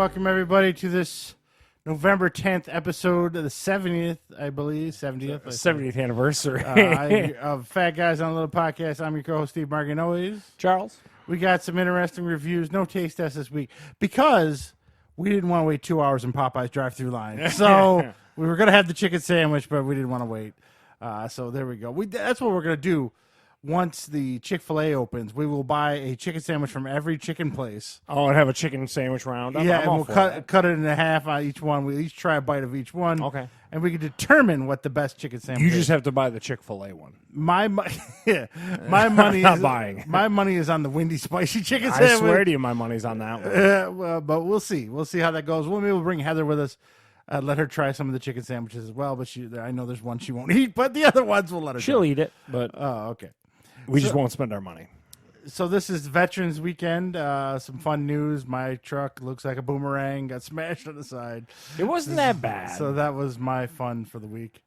welcome everybody to this November 10th episode of the 70th, I believe, 70th anniversary of Fat Guys on a Little Podcast. I'm your co-host, Steve Marganois. Charles. We got some interesting reviews, no taste test this week, because we didn't want to wait 2 hours in Popeye's drive-thru line. So we were going to have the chicken sandwich, but we didn't want to wait. So there we go. That's what we're going to do. Once the Chick-fil-A opens, we will buy a chicken sandwich from every chicken place. Oh, and have a chicken sandwich round. I'm and all we'll for cut it in half on each one. We each try a bite of each one. Okay. And we can determine what the best chicken sandwich is. You just have to buy the Chick-fil-A one. My money is buying. My money is on the windy spicy chicken sandwich. I swear to you, my money's on that one. But we'll see. We'll see how that goes. Maybe we'll bring Heather with us. Let her try some of the chicken sandwiches as well. But I know there's one she won't eat. But the other ones we'll let her. She'll eat it, but okay. We just won't spend our money. So this is Veterans Weekend. Some fun news. My truck looks like a boomerang. Got smashed on the side. It wasn't that bad. So that was my fun for the week.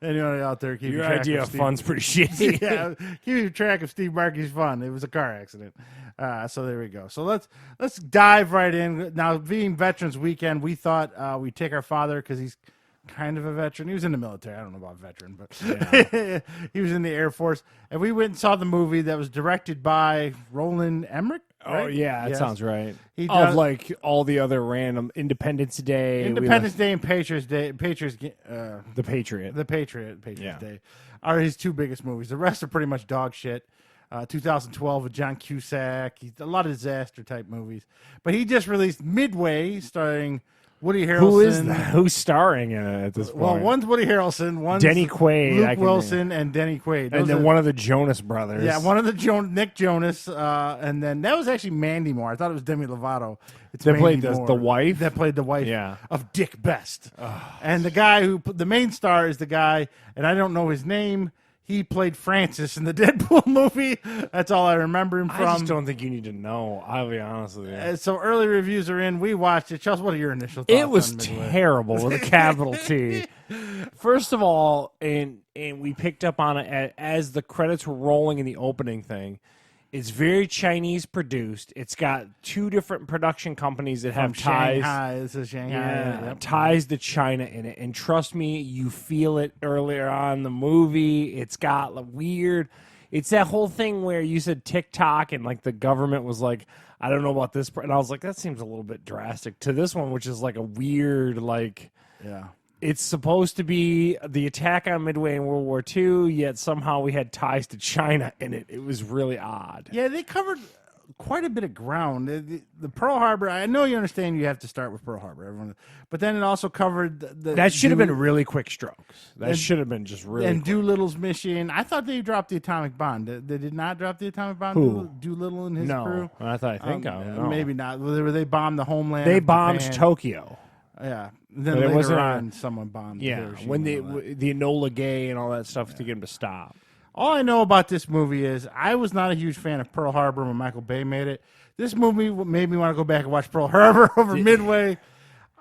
Anyone out there keep your track idea of fun's pretty shitty. Yeah, keep track of Steve Markey's fun. It was a car accident. So there we go. So let's dive right in. Now, being Veterans Weekend, we thought we'd take our father because he's kind of a veteran. He was in the military. I don't know about veteran, but yeah. He was in the Air Force. And we went and saw the movie that was directed by Roland Emmerich. Right? Oh, yeah, that sounds right. Of like all the other random Independence Day. Day and Patriots Day. The Patriot. The Patriot Day are his two biggest movies. The rest are pretty much dog shit. 2012 with John Cusack. A lot of disaster-type movies. But he just released Midway, starring Woody Harrelson. Who is that? Who's starring in it at this point? Well, one's Woody Harrelson, one's Denny Quaid, Luke Wilson, and Denny Quaid. And then one of the Jonas brothers. Yeah, one of the Nick Jonas, and then that was actually Mandy Moore. I thought it was Demi Lovato. That played the wife? That played the wife of Dick Best. And the guy the main star is the guy, and I don't know his name. He played Francis in the Deadpool movie. That's all I remember him from. I just don't think you need to know. I'll be honest with you. So early reviews are in. We watched it. Chelsea, what are your initial thoughts? It was terrible with a capital T. First of all, and we picked up on it as the credits were rolling in the opening thing. It's very Chinese produced. It's got two different production companies that have ties. Shanghai. This is Shanghai. Yeah, ties to China in it. And trust me, you feel it earlier on in the movie. It's got weird. It's that whole thing where you said TikTok and like the government was like, I don't know about this. And I was like, that seems a little bit drastic to this one, which is like a weird, yeah. It's supposed to be the attack on Midway in World War II, yet somehow we had ties to China in it. It was really odd. Yeah, they covered quite a bit of ground. The Pearl Harbor, I know you understand you have to start with Pearl Harbor, everyone, but then it also covered that should have been really quick strokes. That should have been just really quick. Doolittle's mission. I thought they dropped the atomic bomb. They did not drop the atomic bomb? Who? Doolittle and his crew? I think maybe not. They bombed the homeland. They bombed Tokyo. Yeah. Then later on, someone bombed. When the Enola Gay and all that stuff to get him to stop. All I know about this movie is I was not a huge fan of Pearl Harbor when Michael Bay made it. This movie made me want to go back and watch Pearl Harbor over Midway.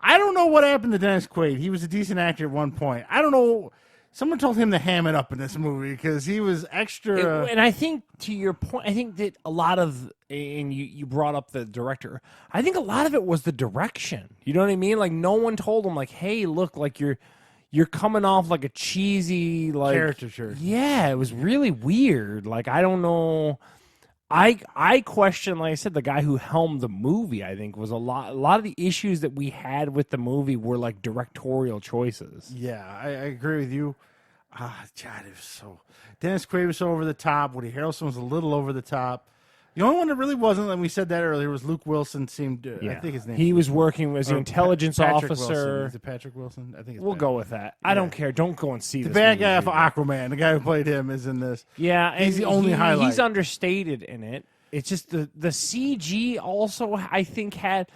I don't know what happened to Dennis Quaid. He was a decent actor at one point. I don't know. Someone told him to ham it up in this movie because he was extra. And I think, to your point, I think that a lot of, and you brought up the director, I think a lot of it was the direction. You know what I mean? Like, no one told him, like, hey, look, like, you're coming off like a cheesy, like, caricature. Yeah, it was really weird. Like, I don't know. I question, like I said, the guy who helmed the movie, I think, was a lot of the issues that we had with the movie were like directorial choices. Yeah, I agree with you. God, it was so. Dennis Quaid was so over the top. Woody Harrelson was a little over the top. The only one that really wasn't, and we said that earlier, was Luke Wilson. I think his name. He was working as an intelligence Patrick officer. Wilson. Is it Patrick Wilson? I think we'll go with that. I don't care. Don't go and see the this bad movie. guy for Aquaman. The guy who played him is in this. Yeah, and he's the only highlight. He's understated in it. It's just the CG also, I think, had.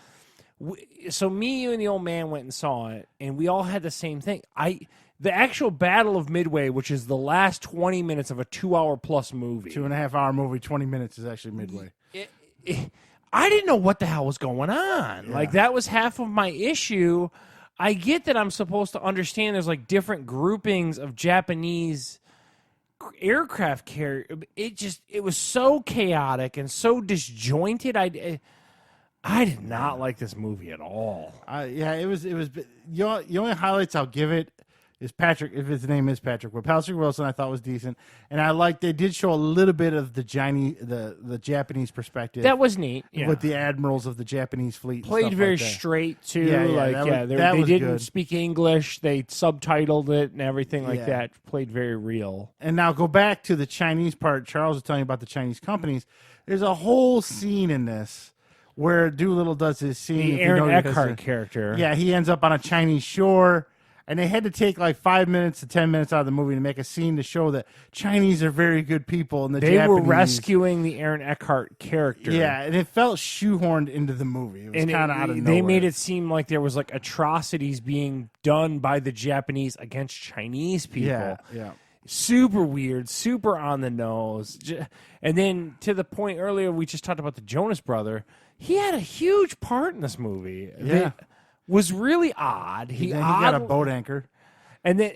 So me, you, and the old man went and saw it, and we all had the same thing. The actual Battle of Midway, which is the last 20 minutes of a 2-hour-plus movie. 2.5-hour movie, 20 minutes is actually Midway. I didn't know what the hell was going on. Yeah. Like, that was half of my issue. I get that I'm supposed to understand there's, like, different groupings of Japanese aircraft carrier. It was so chaotic and so disjointed. I did not like this movie at all. Yeah, it was. The only highlights I'll give it is Patrick, if his name is Patrick. But Patrick Wilson, I thought was decent, and I liked. They did show a little bit of the Japanese perspective. That was neat. Yeah. With the admirals of the Japanese fleet. And Played stuff very like that. straight too. Yeah, they was didn't good. speak English. They subtitled it and everything like Yeah. that. Played very real. And now go back to the Chinese part. Charles was telling you about the Chinese companies. There's a whole scene in this where Doolittle does his scene. The if you Aaron know, because Eckhart character. Yeah, he ends up on a Chinese shore, and they had to take like 5 minutes to 10 minutes out of the movie to make a scene to show that Chinese are very good people, and They were rescuing the Aaron Eckhart character. Yeah, and it felt shoehorned into the movie. It was kind of out of nowhere. They made it seem like there was like atrocities being done by the Japanese against Chinese people. Yeah. Super weird, super on the nose. And then to the point earlier, we just talked about the Jonas Brother. He had a huge part in this movie. Yeah. That was really odd. He got a boat anchor. And then,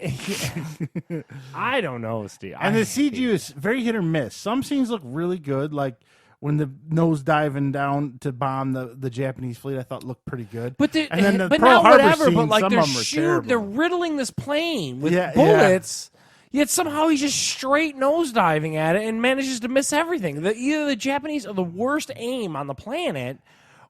I don't know, Steve. And the CG is very hit or miss. Some scenes look really good, like when the nose diving down to bomb the Japanese fleet, I thought looked pretty good. But and then the but Pearl not Harbor whatever. scene, But like some they're of them are terrible. they're riddling this plane with Yeah, bullets. Yet somehow he's just straight nosediving at it and manages to miss everything. Either the Japanese are the worst aim on the planet,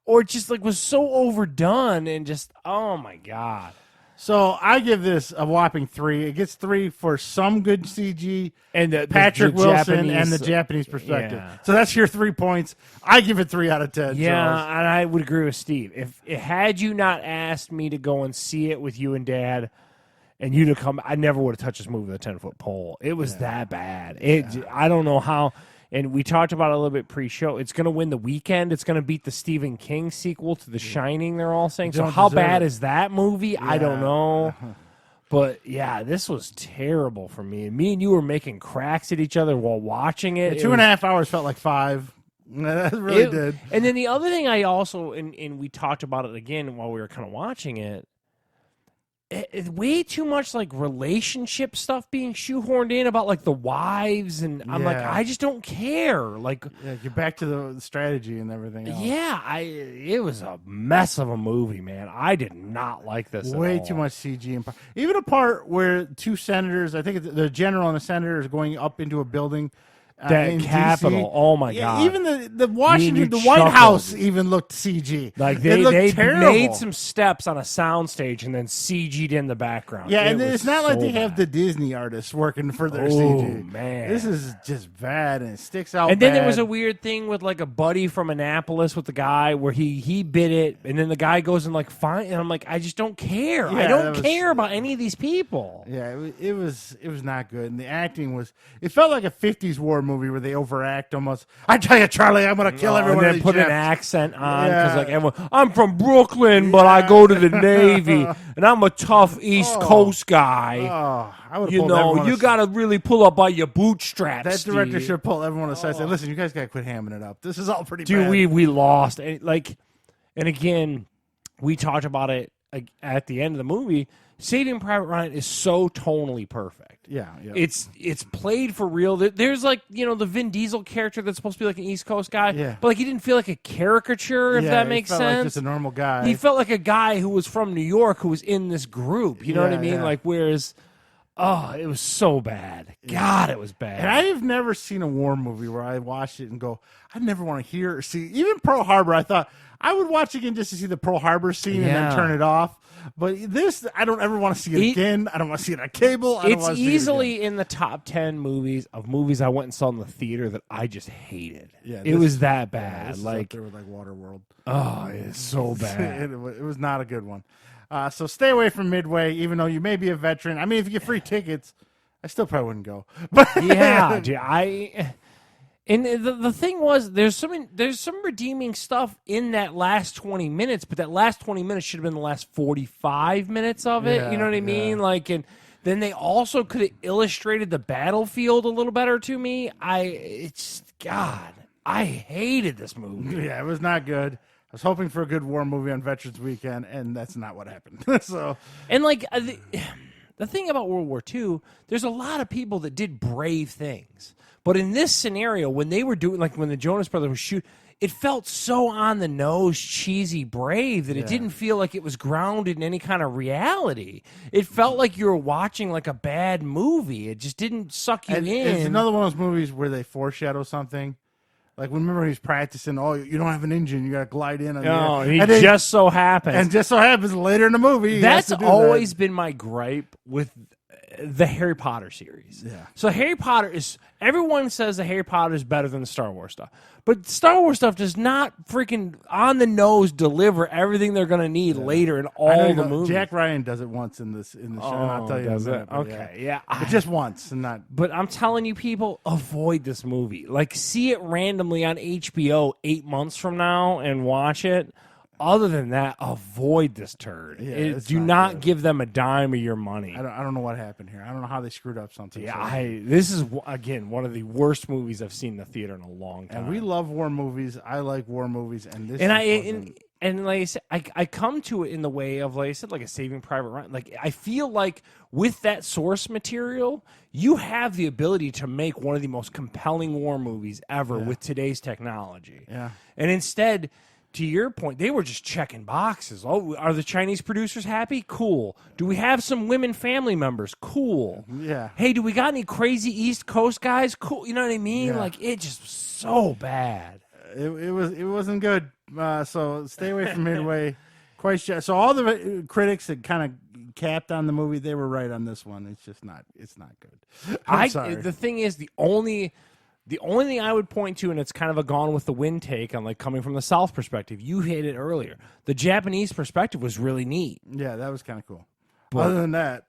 or it just like was so overdone and just oh my god. So I give this a whopping 3. It gets 3 for some good CG And Patrick the Wilson Japanese, and the Japanese perspective. yeah. So that's your 3 points. I give it 3 out of 10. Yeah, Charles. and I would agree with Steve. If had you not asked me to go and see it with you and Dad, and you to come, I never would have touched this movie with a 10-foot pole. It was that bad. I don't know how. And we talked about it a little bit pre-show. It's going to win the weekend. It's going to beat the Stephen King sequel to The Shining, they're all saying. So how bad is that movie? I don't know. But, yeah, this was terrible for me. And me and you were making cracks at each other while watching it. Yeah, 2.5 hours felt like 5. It really did. And then the other thing I also, and we talked about it again while we were kind of watching it, way too much like relationship stuff being shoehorned in about like the wives, and I'm like, I just don't care. Like, you're back to the strategy and everything else. yeah, it was a mess of a movie, man. I did not like this. Way at all. too much CG. Even a part where 2 senators, I think the general and the senator, is going up into a building. That in Capitol, DC. oh my god! Even the Washington, the you White chuckled. House even looked CG. Like It looked they terrible. made some steps on a soundstage and then CG'd in the background. Yeah, It and was it's not like so they have bad. the Disney artists working for their Oh, CG. man. This is just bad, and it sticks out. And then there was bad. a weird thing with like a buddy from Annapolis with the guy where he bit it, and then the guy goes and like fine, and I'm like, I just don't care. I Yeah, don't that was- care about any of these people. Yeah, it was not good, and the acting was. It felt like a '50s war movie where they overact almost. I tell you, Charlie, I'm gonna kill everyone. And of then these put an Japs. accent on because Yeah. like everyone, I'm from Brooklyn, but I go to the Navy, and I'm a tough East Coast guy. Oh, I would. You know, you got to really pull up by your bootstraps. That director Steve. should pull everyone aside and say, "Listen, you guys got to quit hamming it up. This is all pretty Dude, bad." we lost. And again, we talked about it at the end of the movie. Saving Private Ryan is so tonally perfect. Yeah. It's played for real. There's like, the Vin Diesel character that's supposed to be like an East Coast guy. Yeah. But like he didn't feel like a caricature, if that makes felt sense. Like just a normal guy. He felt like a guy who was from New York who was in this group. You know what I mean? Yeah. Like whereas it was so bad. God, it was bad. And I've never seen a war movie where I watched it and go, I never want to hear or see. Even Pearl Harbor, I thought I would watch again just to see the Pearl Harbor scene and Yeah. then turn it off. But this, I don't ever want to see it again. I don't want to see it on cable. I don't It's want to see it easily in the top 10 movies I went and saw in the theater that I just hated. Yeah, it was that bad. This is like, up there with like Waterworld. oh, it's so bad. it was not a good one. So stay away from Midway, even though you may be a veteran. I mean, if you get free tickets, I still probably wouldn't go. But Yeah, dude, and the thing was, there's some redeeming stuff in that last 20 minutes, but that last 20 minutes should have been the last 45 minutes of it. Yeah, You know what I mean? yeah. Like, and then they also could have illustrated the battlefield a little better to me. God, I hated this movie. yeah, it was not good. I was hoping for a good war movie on Veterans Weekend, and that's not what happened. So, And like the thing about World War II, there's a lot of people that did brave things. But in this scenario, when they were doing, like when the Jonas Brothers were it felt so on the nose, cheesy, brave that it didn't feel like it was grounded in any kind of reality. It felt like you were watching like a bad movie. It just didn't suck you in. It's another one of those movies where they foreshadow something. Like, remember he's practicing, you don't have an engine, you got to glide in on the air. And just so happens. And just so happens later in the movie, that's always been my gripe with the Harry Potter series. Yeah. So Harry Potter everyone says the Harry Potter is better than the Star Wars stuff. But Star Wars stuff does not freaking on the nose deliver everything they're going to need later in all the movies. Jack Ryan does it once in the show, and I'll tell you does in a it? minute, Okay, but just once and not. But I'm telling you, people, avoid this movie. Like, see it randomly on HBO 8 months from now and watch it. Other than that, avoid this turd. Yeah, Do not give them a dime of your money. I don't know what happened here. I don't know how they screwed up something. Yeah, this is, again, one of the worst movies I've seen in the theater in a long time. And we love war movies. I like war movies, and this. And like I said, I come to it in the way of, like I said, like a Saving Private Ryan. Like, I feel like with that source material, you have the ability to make one of the most compelling war movies ever with today's technology. Yeah. And instead, to your point, they were just checking boxes. Oh, are the Chinese producers happy? Cool. Do we have some women family members? Cool. Yeah. Hey, do we got any crazy East Coast guys? Cool. You know what I mean? Yeah. Like, it just was so bad. It wasn't good. So stay away from Midway. So all the critics that kind of capped on the movie, they were right on this one. It's just not. It's not good. I'm sorry. The thing is, the only thing I would point to, and it's kind of a Gone with the Wind take on, like, coming from the South perspective. You hit it earlier. The Japanese perspective was really neat. Yeah, that was kind of cool. But other than that,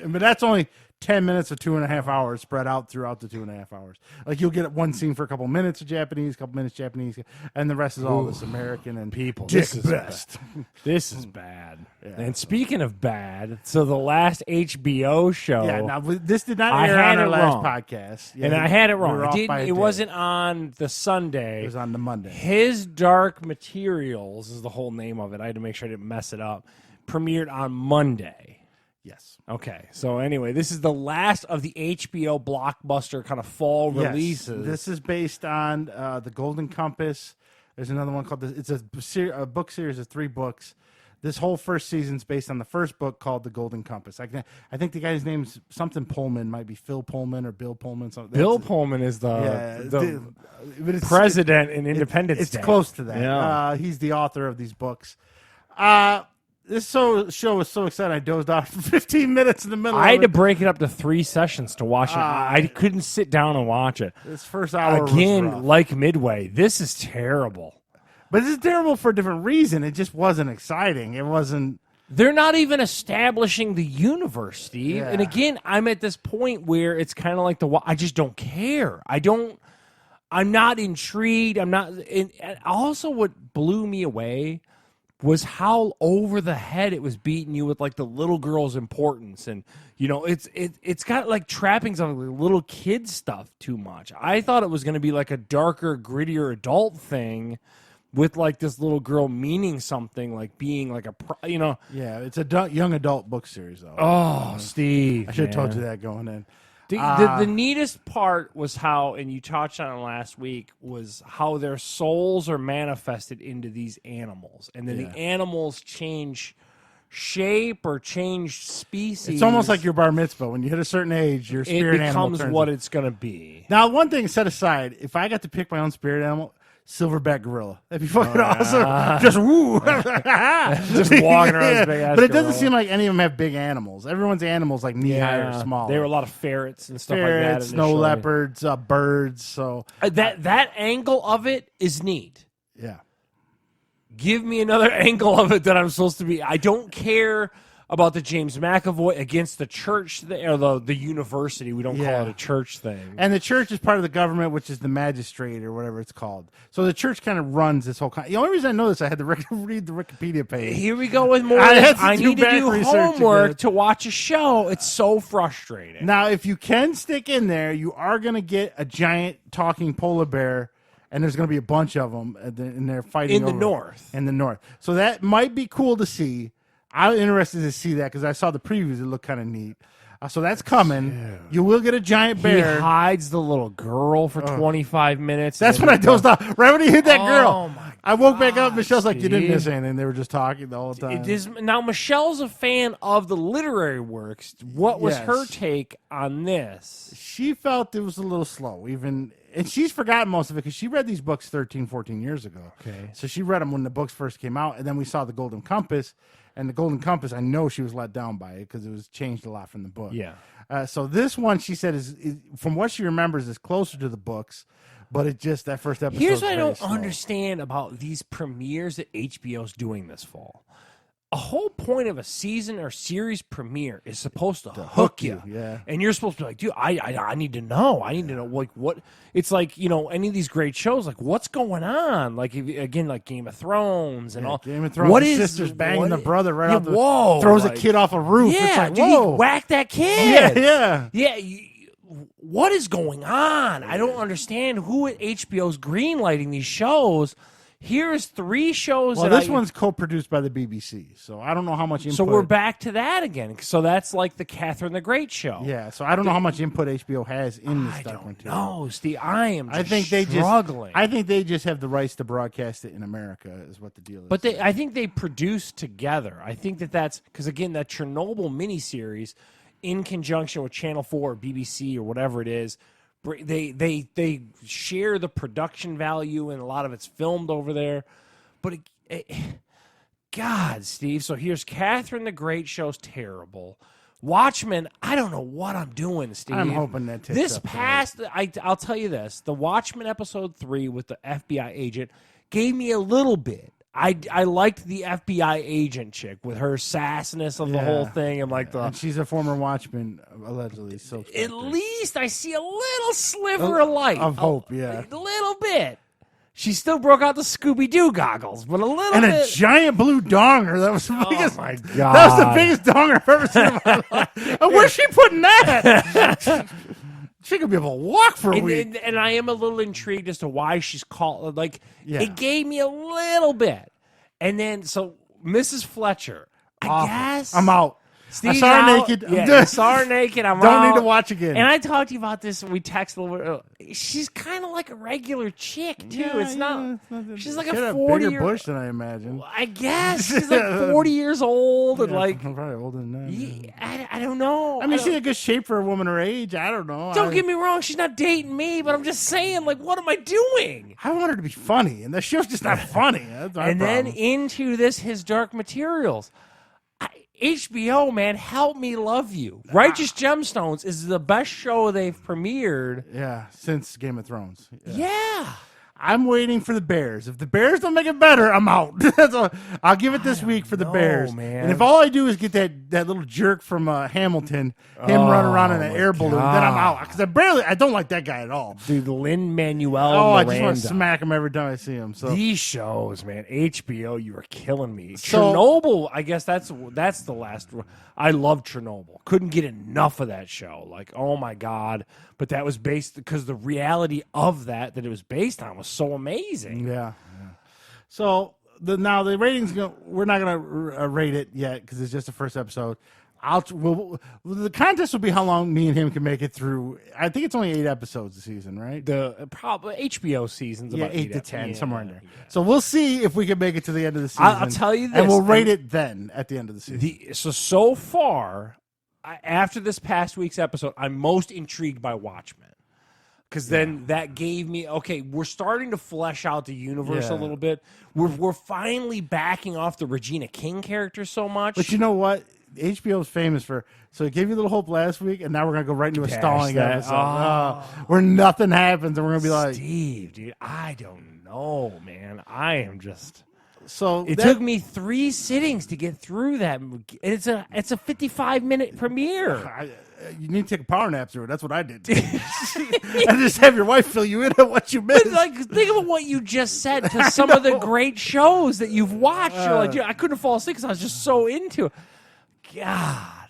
but that's only 10 minutes of 2.5 hours spread out throughout the 2.5 hours. Like, you'll get one scene for a couple minutes of Japanese, couple minutes Japanese, and the rest is all this American and people. This This is is best. This is bad. Yeah. And speaking of bad, so the last HBO show. Yeah, now this did not I air had on our it last wrong. podcast. Yeah, And I had it we were wrong. off by a It day. wasn't on the Sunday. It was on the Monday. His Dark Materials is the whole name of it. I had to make sure I didn't mess it up. Premiered on Monday. Yes. Okay. So anyway, this is the last of the HBO blockbuster kind of fall Yes. releases. This is based on the Golden Compass. There's another one called it's a book series of 3 books. This whole first season's based on the first book called The Golden Compass. I think the guy's name's something Pullman, might be Phil Pullman or Bill Pullman. Something. Bill Pullman is but it's, president in Independence It's Day. close to that. Yeah. He's the author of these books. This show was so exciting. I dozed off for 15 minutes in the middle. I had of to it. break it up to 3 sessions to watch it. I couldn't sit down and watch it. This first hour was Again, rough. like Midway, this is terrible. But this is terrible for a different reason. It just wasn't exciting. It wasn't. They're not even establishing the universe, Steve. Yeah. And again, I'm at this point where it's kind of like I just don't care. I'm not intrigued. I'm not. And also, what blew me away was how over the head it was beating you with, like, the little girl's importance, and it's got like trappings of like little kid stuff too much. I thought it was going to be like a darker, grittier adult thing with, like, this little girl meaning something, like being like Yeah, it's a young adult book series, though. Oh, Steve, I should have told man. you that going in. The neatest part was how, and you touched on it last week, was how their souls are manifested into these animals. And then the animals change shape or change species. It's almost like your bar mitzvah. When you hit a certain age, your spirit it animal becomes turns what in. it's going to be. Now, one thing set aside, if I got to pick my own spirit animal, silverback gorilla. That'd be fucking awesome. Just woo. Just walking around this big ass But it doesn't gorilla. seem like any of them have big animals. Everyone's animals like knee high or small. There were a lot of ferrets and stuff ferrets, like that. snow initially. leopards, birds. So That angle of it is neat. yeah. Give me another angle of it that I'm supposed to be. I don't care about the James McAvoy against the church or the university. We don't call it a church thing. And the church is part of the government, which is the magistrate or whatever it's called. So the church kind of runs this whole. The only reason I know this, I had to read the Wikipedia page. Here we go with more. I had to I do need to back do research homework again. to watch a show. It's so frustrating. Now, if you can stick in there, you are going to get a giant talking polar bear, and there's going to be a bunch of them, and they're fighting In the over- north. In the north. So that might be cool to see. I'm interested to see that because I saw the previews. It looked kind of neat. So that's coming. You will get a giant He bear. hides the little girl for 25 minutes. That's when I dozed off. Right when he hit that girl. Oh, my I woke back up. God, Michelle's like, you didn't Steve. miss anything. They were just talking the whole time. Now, Michelle's a fan of the literary works. What was Yes. her take on this? She felt it was a little slow, and she's forgotten most of it because she read these books 13, 14 years ago. Okay. So she read them when the books first came out, and then we saw The Golden Compass, and The Golden Compass, I know she was let down by it because it was changed a lot from the book. Yeah. So this one, she said, is from what she remembers, is closer to the books, but it just, that first episode. Here's what I don't understand about these premieres that HBO's doing this fall. A whole point of a season or series premiere is supposed to hook you. Yeah. And you're supposed to be like, dude, I need to know. I need to know, like, what it's like, any of these great shows, like, what's going on? Like, again, like Game of Thrones and all. Game of Thrones. What the is sister's banging the brother right off the whoa, throws like, a kid off a roof. Yeah, It's like, dude, whoa. he whacked that kid. Yeah. What is going on? I don't understand who at HBO's greenlighting these shows. Here's 3 shows. Well, this one's co-produced by the BBC, so I don't know how much input. So we're back to that again. So that's like the Catherine the Great show. Yeah, so I don't know how much input HBO has in this I documentary. don't know, Steve. I think they struggling. I think they just have the rights to broadcast it in America, is what the deal is. But I think they produce together. I think that's because, again, that Chernobyl miniseries, in conjunction with Channel 4 or BBC or whatever it is, they share the production value, and a lot of it's filmed over there. But God, Steve. So here's Catherine the Great show's terrible. Watchmen, I don't know what I'm doing, Steve. I'm hoping that takes this up past. I'll tell you this: the Watchmen episode 3 with the FBI agent gave me a little bit. I liked the FBI agent chick with her sassiness of the whole thing, and like and she's a former Watchman, allegedly. So at least I see a little sliver of light of hope. Yeah, a little bit. She still broke out the Scooby Doo goggles, but a little and bit. a giant blue donger. That was the biggest. Oh my God, that was the biggest donger I've ever seen in my life. And where's she putting that? She could be able to walk for a week. And I am a little intrigued as to why she's called. Like, Yeah. it gave me a little bit. And then, so Mrs. Fletcher, I guess. I'm out. Steve's I saw her out. naked. Yeah, I saw her naked. I'm Don't out. need to watch again. And I talked to you about this. We texted a little bit. She's kind of like a regular chick, too. It's not. She's like she had a a 40 bigger year. bush than I imagined. I guess she's like 40 years old, and like, I'm probably older than that. I don't know. I mean, she's in good shape for a woman her age. I don't know. Don't get me wrong. She's not dating me, but I'm just saying, like, what am I doing? I want her to be funny, and the show's just not funny. That's my And then problem. into this, His Dark Materials. HBO, man, help me love you. Righteous Gemstones is the best show they've premiered. Yeah, since Game of Thrones. Yeah. I'm waiting for the Bears. If the Bears don't make it better, I'm out. That's all. I'll give it this week for the know, Bears. man. And if all I do is get that little jerk from Hamilton, him running around in an air balloon, then I'm out. Because I don't like that guy at all. Dude, Lin-Manuel Oh, I Miranda. just want to smack him every time I see him. So These shows, man, HBO, you are killing me. So- Chernobyl, I guess that's the last. I love Chernobyl. Couldn't get enough of that show. Like, oh my God! But that was based because the reality of that it was based on was so amazing. yeah. So now the ratings we're not gonna rate it yet because it's just the first episode. The contest will be how long me and him can make it through. I think it's only 8 episodes a season, right? The probably HBO seasons, Yeah, about 8 to 10, somewhere in there. yeah. So we'll see if we can make it to the end of the season. I'll tell you this, and we'll rate it then at the end of the season. So far, after this past week's episode, I'm most intrigued by Watchmen. Because then that gave me, okay, we're starting to flesh out the universe a little bit. We're finally backing off the Regina King character so much. But you know what? HBO is famous for, so it gave you a little hope last week, and now we're going to go right into a stalling episode. Where nothing happens, and we're going to be like, Steve, dude, I don't know, man. I am just... So It took me 3 sittings to get through that. It's a 55-minute premiere. You need to take a power nap through it. That's what I did. And just have your wife fill you in on what you missed. But like, think about what you just said to some of the great shows that you've watched. You're like, I couldn't fall asleep because I was just so into it. God.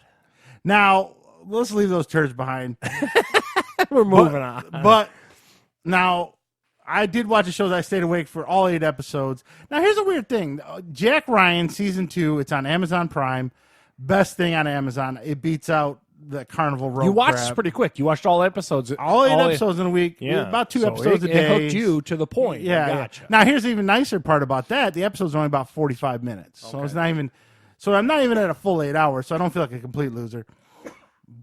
Now, let's leave those turds behind. We're moving on. But now, I did watch a show that I stayed awake for all 8 episodes. Now, here's a weird thing. Jack Ryan, season 2, it's on Amazon Prime. Best thing on Amazon. It beats out the carnival rope. You watched crap. this pretty quick. You watched all episodes. All eight episodes in a week. Yeah. About 2 So episodes it a day. It hooked you to the point. Yeah, Gotcha. yeah. Now here's the even nicer part about that. The episode's only about 45 minutes, so it's not even. So I'm not even at a full 8 hours, so I don't feel like a complete loser.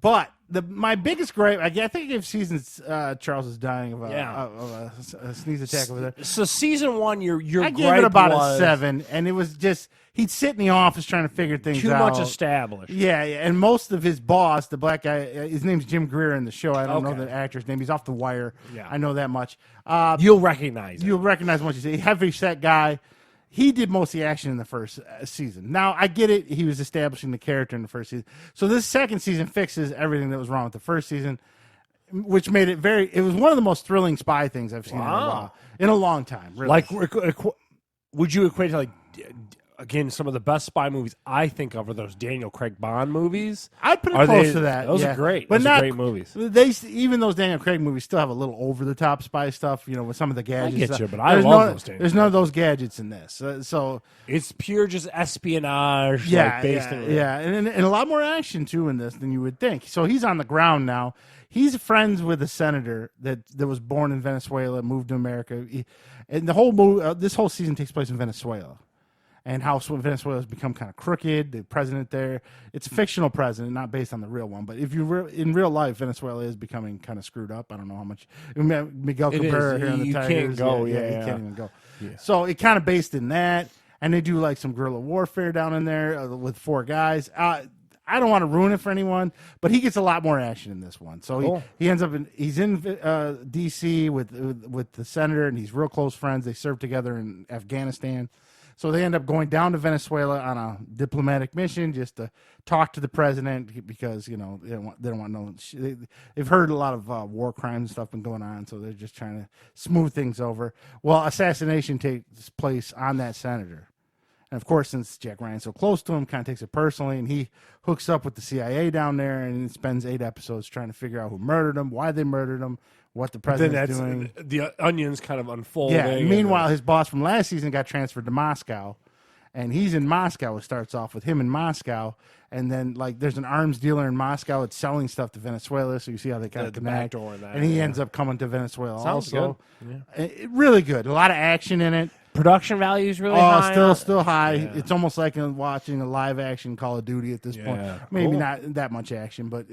But my biggest gripe, I think I gave seasons. Charles is dying of a sneeze attack over there. So season 1, your I gave gripe it about was a 7, and it was just he'd sit in the office trying to figure things too out. much established. Yeah, and most of his boss, the black guy, his name's Jim Greer in the show. I don't know Okay. the actor's name. He's off The Wire. Yeah. I know that much. You'll recognize it. You'll recognize him once you see heavy set guy. He did most of the action in the first season. Now I get it; he was establishing the character in the first season. So this second season fixes everything that was wrong with the first season, which made it very. It was one of the most thrilling spy things I've seen in a long time. Really. Like, would you equate to again, some of the best spy movies I think of are those Daniel Craig Bond movies. I'd put it close to that. Those yeah. are great. But Those not are great movies. Even those Daniel Craig movies still have a little over the top spy stuff. With some of the gadgets. I get you, but I love those Daniel There's none of those gadgets in this. So it's pure just espionage. Yeah, based and a lot more action too in this than you would think. So he's on the ground now. He's friends with a senator that was born in Venezuela, moved to America, and the whole this whole season takes place in Venezuela. And how Venezuela has become kind of crooked. The president there, it's a fictional president, not based on the real one. But if you in real life, Venezuela is becoming kind of screwed up. I don't know how much. Miguel Cabrera here on the Tigers. Can't go. He can't even go. Yeah. So it kind of based in that, and they do like some guerrilla warfare down in there with 4 guys. I don't want to ruin it for anyone, but he gets a lot more action in this one. So he ends up he's in D.C. with the senator, and he's real close friends. They served together in Afghanistan. So they end up going down to Venezuela on a diplomatic mission just to talk to the president because they don't want no. They've heard a lot of war crimes and stuff been going on, so they're just trying to smooth things over. Well, assassination takes place on that senator, and of course, since Jack Ryan's so close to him, kind of takes it personally, and he hooks up with the CIA down there and spends 8 episodes trying to figure out who murdered him, why they murdered him. What the president's doing. The onions kind of unfolding. Yeah. Meanwhile, his boss from last season got transferred to Moscow, and he's in Moscow. It starts off with him in Moscow, and then there's an arms dealer in Moscow. It's selling stuff to Venezuela, so you see how they kind of connect. And he ends up coming to Venezuela. Sounds also good. Yeah. Really good. A lot of action in it. Production value is really high. Still high. Yeah. It's almost like watching a live action Call of Duty at this point. Maybe not that much action, but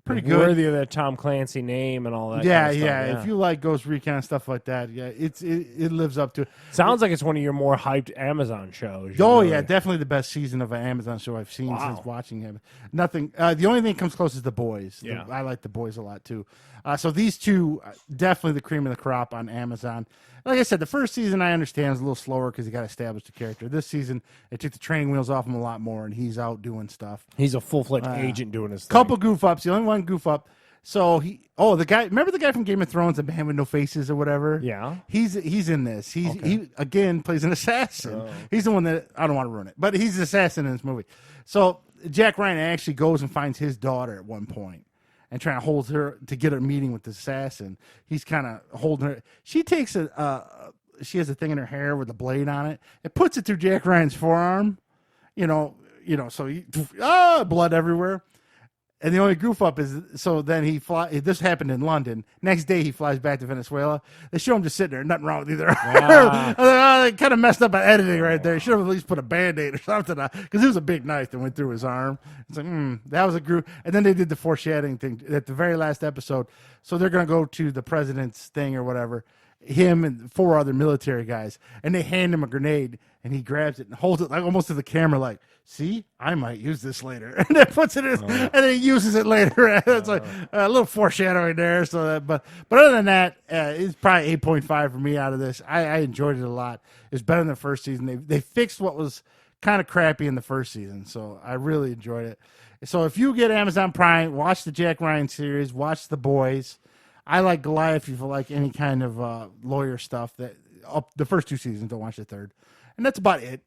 pretty good. Worthy of that Tom Clancy name and all that. Yeah, kind of stuff. If you like Ghost Recon and stuff like that, it lives up to it. Sounds like it's one of your more hyped Amazon shows. Yeah, definitely the best season of an Amazon show I've seen since watching it. Nothing. The only thing that comes close is The Boys. Yeah. I like The Boys a lot too. So these two, definitely the cream of the crop on Amazon. Like I said, the first season I understand is a little slower because you got to establish the character. This season, it took the training wheels off him a lot more, and he's out doing stuff. He's a full-fledged agent doing his thing. Couple goof ups. The only one goof up. So the guy. Remember the guy from Game of Thrones, the man with no faces or whatever? Yeah. He's in this. He again plays an assassin. He's the one that I don't want to ruin it, but he's an assassin in this movie. So Jack Ryan actually goes and finds his daughter at one point and trying to hold her to get a meeting with the assassin. He's kind of holding her. She takes she has a thing in her hair with a blade on it. It puts it through Jack Ryan's forearm. So blood everywhere. And the only goof up is, so then this happened in London. Next day he flies back to Venezuela. They show him just sitting there, nothing wrong with either. They kind of messed up by editing right there. Should have at least put a Band-Aid or something on, because it was a big knife that went through his arm. It's like, that was a goof. And then they did the foreshadowing thing at the very last episode. So they're going to go to the president's thing or whatever, him and 4 other military guys, and they hand him a grenade, and he grabs it and holds it almost to the camera like, see, I might use this later. And then puts it in and then he uses it later. It's like a little foreshadowing there. But other than that, it's probably 8.5 for me out of this. I enjoyed it a lot. It's better than the first season. They fixed what was kind of crappy in the first season, so I really enjoyed it. So if you get Amazon Prime, watch the Jack Ryan series, watch The Boys. I like Goliath if you like any kind of lawyer stuff. The first 2 seasons, don't watch the third. And that's about it.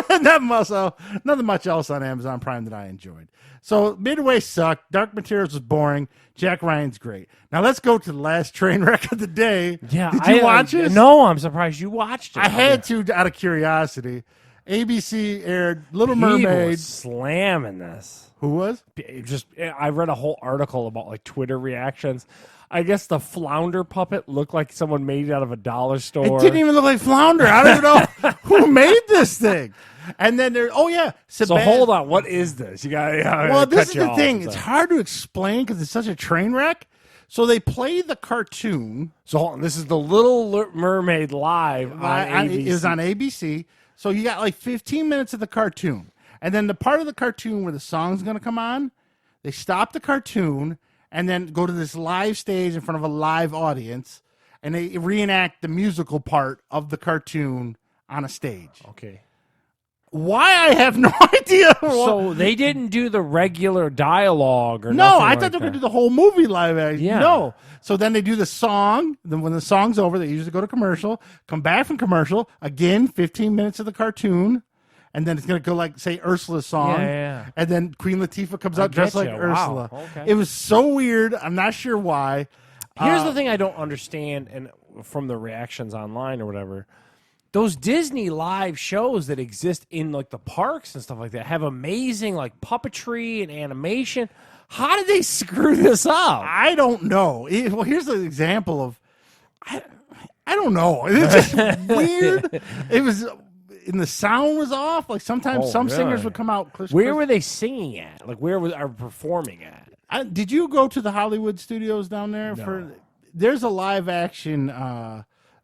Nothing much else on Amazon Prime that I enjoyed. So Midway sucked. Dark Materials was boring. Jack Ryan's great. Now let's go to the last train wreck of the day. Yeah, Did you watch it? No, I'm surprised you watched it. I had to out of curiosity. ABC aired Little He Mermaid. was slamming this. Who was? I read a whole article about like Twitter reactions. I guess the flounder puppet looked like someone made it out of a dollar store. It didn't even look like Flounder. I don't even know who made this thing. And then there, So hold on, what is this? You got. Well, this is the thing. It's hard to explain because it's such a train wreck. So they play the cartoon. So hold on, this is the Little Mermaid live on ABC. It was on ABC. So you got like 15 minutes of the cartoon. And then the part of the cartoon where the song's going to come on, they stop the cartoon and then go to this live stage in front of a live audience, and they reenact the musical part of the cartoon on a stage. Okay. Why, I have no idea. So they didn't do the regular dialogue or No, nothing I like thought they were going that. to do the whole movie live action. Yeah. No. So then they do the song. Then when the song's over, they usually go to commercial, come back from commercial, again, 15 minutes of the cartoon, and then it's going to go like, say, Ursula's song. Yeah. And then Queen Latifah comes I out dressed like getcha. Wow. Ursula. Okay. It was so weird. I'm not sure why. Here's the thing I don't understand, and from the reactions online or whatever, those Disney live shows that exist in like the parks and stuff like that have amazing like puppetry and animation. How did they screw this up? I don't know. Well, here's an example of, I don't know. It's just weird. It was, and the sound was off. Like sometimes some singers really? would come out. Where were they singing at? Like where are performing at? Did you go to the Hollywood studios down there? No. There's a live action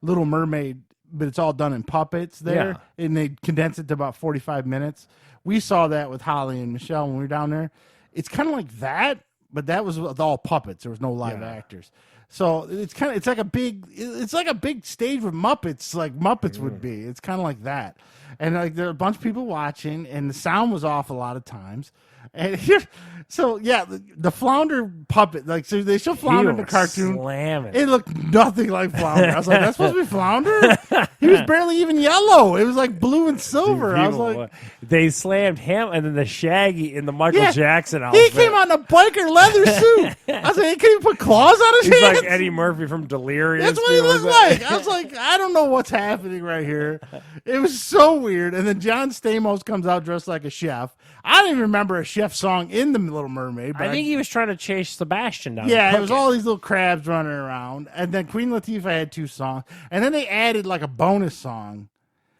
Little Mermaid, but it's all done in puppets there, and they condense it to about 45 minutes. We saw that with Holly and Michelle when we were down there. It's kind of like that, but that was with all puppets. There was no live actors. So it's like a big stage with Muppets, like Muppets would be. It's kind of like that. And like there are a bunch of people watching, and the sound was off a lot of times. And here, so yeah, the Flounder puppet, like so they show Flounder in the cartoon. Slamming. It looked nothing like Flounder. I was like, that's supposed to be Flounder? He was barely even yellow. It was like blue and silver. I was like, they slammed him and then the Shaggy in the Michael Jackson he outfit. came on a biker leather suit. I was like, he couldn't put claws on his He's hands. like Eddie Murphy from Delirious. That's what he looked like. I was like, I don't know what's happening right here. It was so weird. And then John Stamos comes out dressed like a chef. I don't even remember a chef song in The Little Mermaid. But I think he was trying to chase Sebastian down. yeah, to it was all these little crabs running around. And then Queen Latifah had 2 songs. And then they added like a bonus song.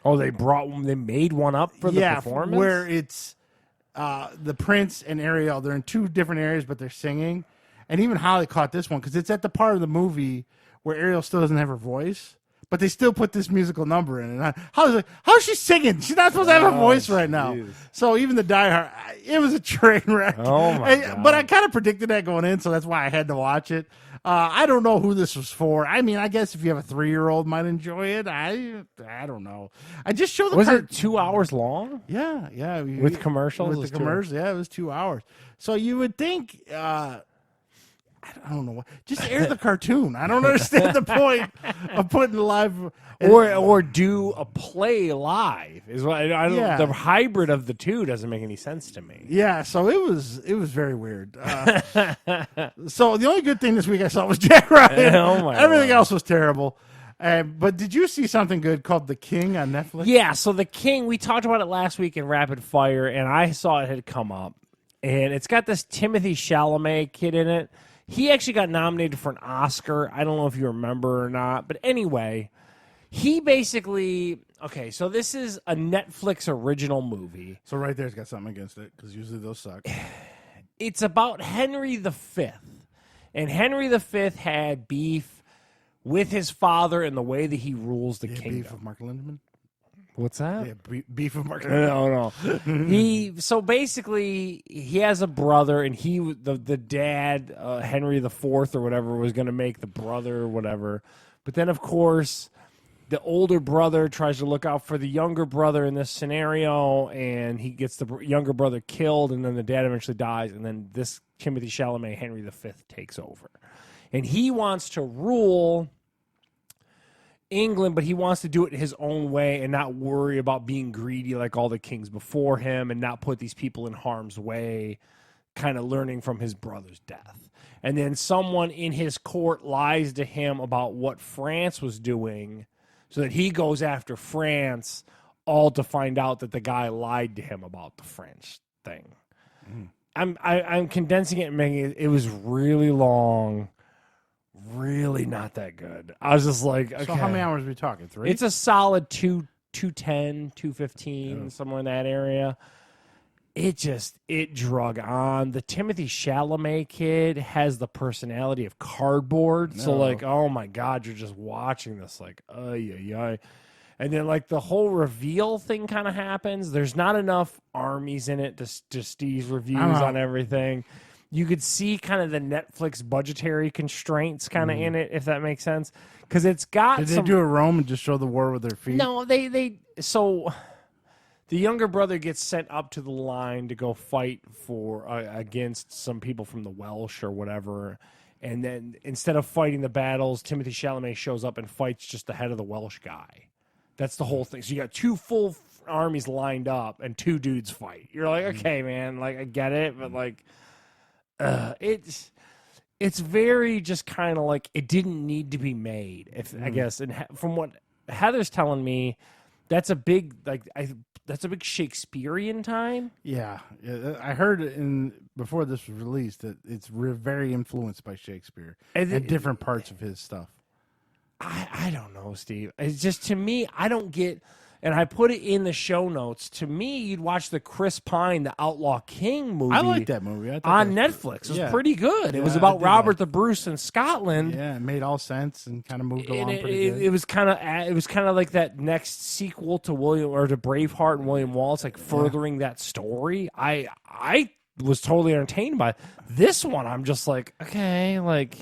Oh, they made one up for the performance? Where it's the Prince and Ariel. They're in 2 different areas, but they're singing. And even Holly caught this one because it's at the part of the movie where Ariel still doesn't have her voice. But they still put this musical number in it. How's she singing? She's not supposed to have a voice right now. Geez. So even the diehard, it was a train wreck. Oh, my God. But I kind of predicted that going in, so that's why I had to watch it. I don't know who this was for. I mean, I guess if you have a 3-year-old might enjoy it. I don't know. I just showed the Was it 2 hours long? Yeah. With commercials? With the commercials, yeah, it was 2 hours. So you would think... I don't know what. Just air the cartoon. I don't understand the point of putting live or do a play live is what I don't. Yeah. The hybrid of the two doesn't make any sense to me. Yeah, so it was very weird. So the only good thing this week I saw was Jack Ryan. Oh my Everything Lord. else was terrible. But did you see something good called The King on Netflix? Yeah, so The King, we talked about it last week in Rapid Fire, and I saw it had come up, and it's got this Timothy Chalamet kid in it. He actually got nominated for an Oscar. I don't know if you remember or not. But anyway, he basically... Okay, so this is a Netflix original movie. So right there's got something against it, because usually those suck. It's about Henry V. And Henry V had beef with his father and the way that he rules the kingdom. Beef with Mark Lindemann? What's that? Yeah, beef with Mark Lindemann. No. So basically, he has a brother, and the dad, Henry IV or whatever, was going to make the brother or whatever. But then, of course, the older brother tries to look out for the younger brother in this scenario, and he gets the younger brother killed, and then the dad eventually dies, and then this Timothy Chalamet, Henry V, takes over. And he wants to rule England, but he wants to do it his own way and not worry about being greedy like all the kings before him and not put these people in harm's way, kind of learning from his brother's death. And then someone in his court lies to him about what France was doing so that he goes after France all to find out that the guy lied to him about the French thing. I'm condensing it and making it was really long, really not that good. I was just like, okay. So how many hours are we talking? 3? It's a solid 210, 215, somewhere in that area. It drug on. The Timothy Chalamet kid has the personality of cardboard. So like, oh my God, you're just watching this like, ay. And then like the whole reveal thing kind of happens. There's not enough armies in it to Steve's reviews on everything. You could see kind of the Netflix budgetary constraints kind of in it, if that makes sense. Because it's got Did they do a Rome and just show the war with their feet? No, so the younger brother gets sent up to the line to go fight for against some people from the Welsh or whatever. And then instead of fighting the battles, Timothy Chalamet shows up and fights just the head of the Welsh guy. That's the whole thing. So you got 2 full armies lined up and 2 dudes fight. You're like, okay, man, like I get it, but like it's very just kind of like it didn't need to be made. I guess, and from what Heather's telling me, that's a big that's a big Shakespearean time. Yeah, I heard before this was released that it's very influenced by Shakespeare and different parts of his stuff. I don't know, Steve. It's just, to me, I don't get, and I put it in the show notes. To me, you'd watch the Chris Pine, the Outlaw King movie. I like that movie. I on Netflix. It was pretty good. It was about Robert the Bruce in Scotland. Yeah, it made all sense and kind of moved along pretty good. It was kind of like that next sequel to Braveheart and William Wallace, like furthering that story. I was totally entertained by it. This one. I'm just like, okay, like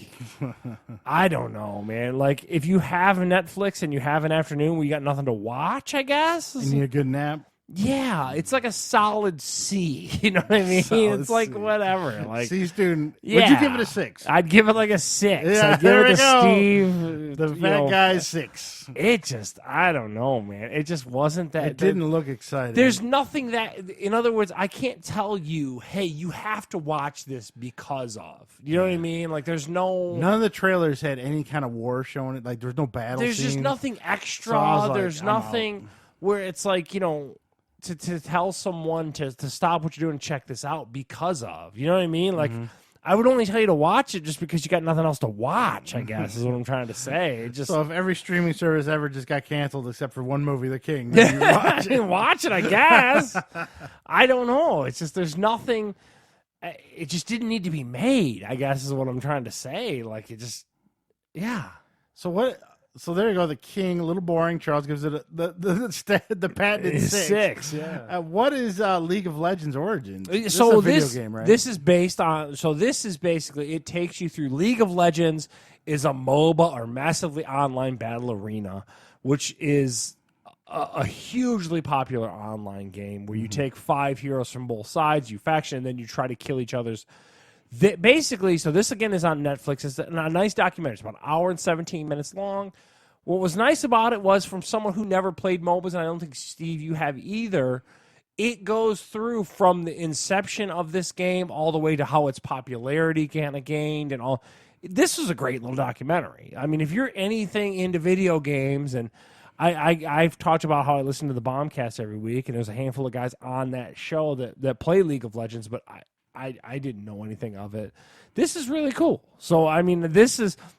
I don't know, man. Like if you have Netflix and you have an afternoon where you got nothing to watch, I guess you need a good nap. Yeah, it's like a solid C. You know what I mean? It's like whatever. Like C student. Yeah. Would you give it a 6? I'd give it like a 6. Yeah, I'd give it a Steve. The fat guy's 6. It just, I don't know, man. It just wasn't that. It didn't look exciting. There's nothing that, in other words, I can't tell you, hey, you have to watch this because of. You know what I mean? Like there's no. None of the trailers had any kind of war showing it. Like there's no battle. There's scenes. just nothing extra. So there's nothing where it's like, you know, to tell someone to stop what you're doing and check this out because of. You know what I mean? Like, I would only tell you to watch it just because you got nothing else to watch, I guess, is what I'm trying to say. It just, so if every streaming service ever just got canceled except for one movie, The King, then you watch it. Watch it, I guess. I don't know. It's just there's nothing. It just didn't need to be made, I guess, is what I'm trying to say. Like, it just, yeah. So what... So there you go, The King, a little boring. Charles gives it the patented 6. 6, yeah. What is League of Legends Origins? This so is a video game, right? This is based on. So this is basically, it takes you through. League of Legends is a MOBA, or massively online battle arena, which is a hugely popular online game where you take 5 heroes from both sides, you faction, and then you try to kill each other's. Basically, so this again is on Netflix. It's a nice documentary. It's about an hour and 17 minutes long. What was nice about it was, from someone who never played MOBAs, and I don't think, Steve, you have either, it goes through from the inception of this game all the way to how its popularity kind of gained and all. This was a great little documentary. I mean, if you're anything into video games, and I've talked about how I listen to the Bombcast every week, and there's a handful of guys on that show that play League of Legends, but I didn't know anything of it. This is really cool. So, I mean,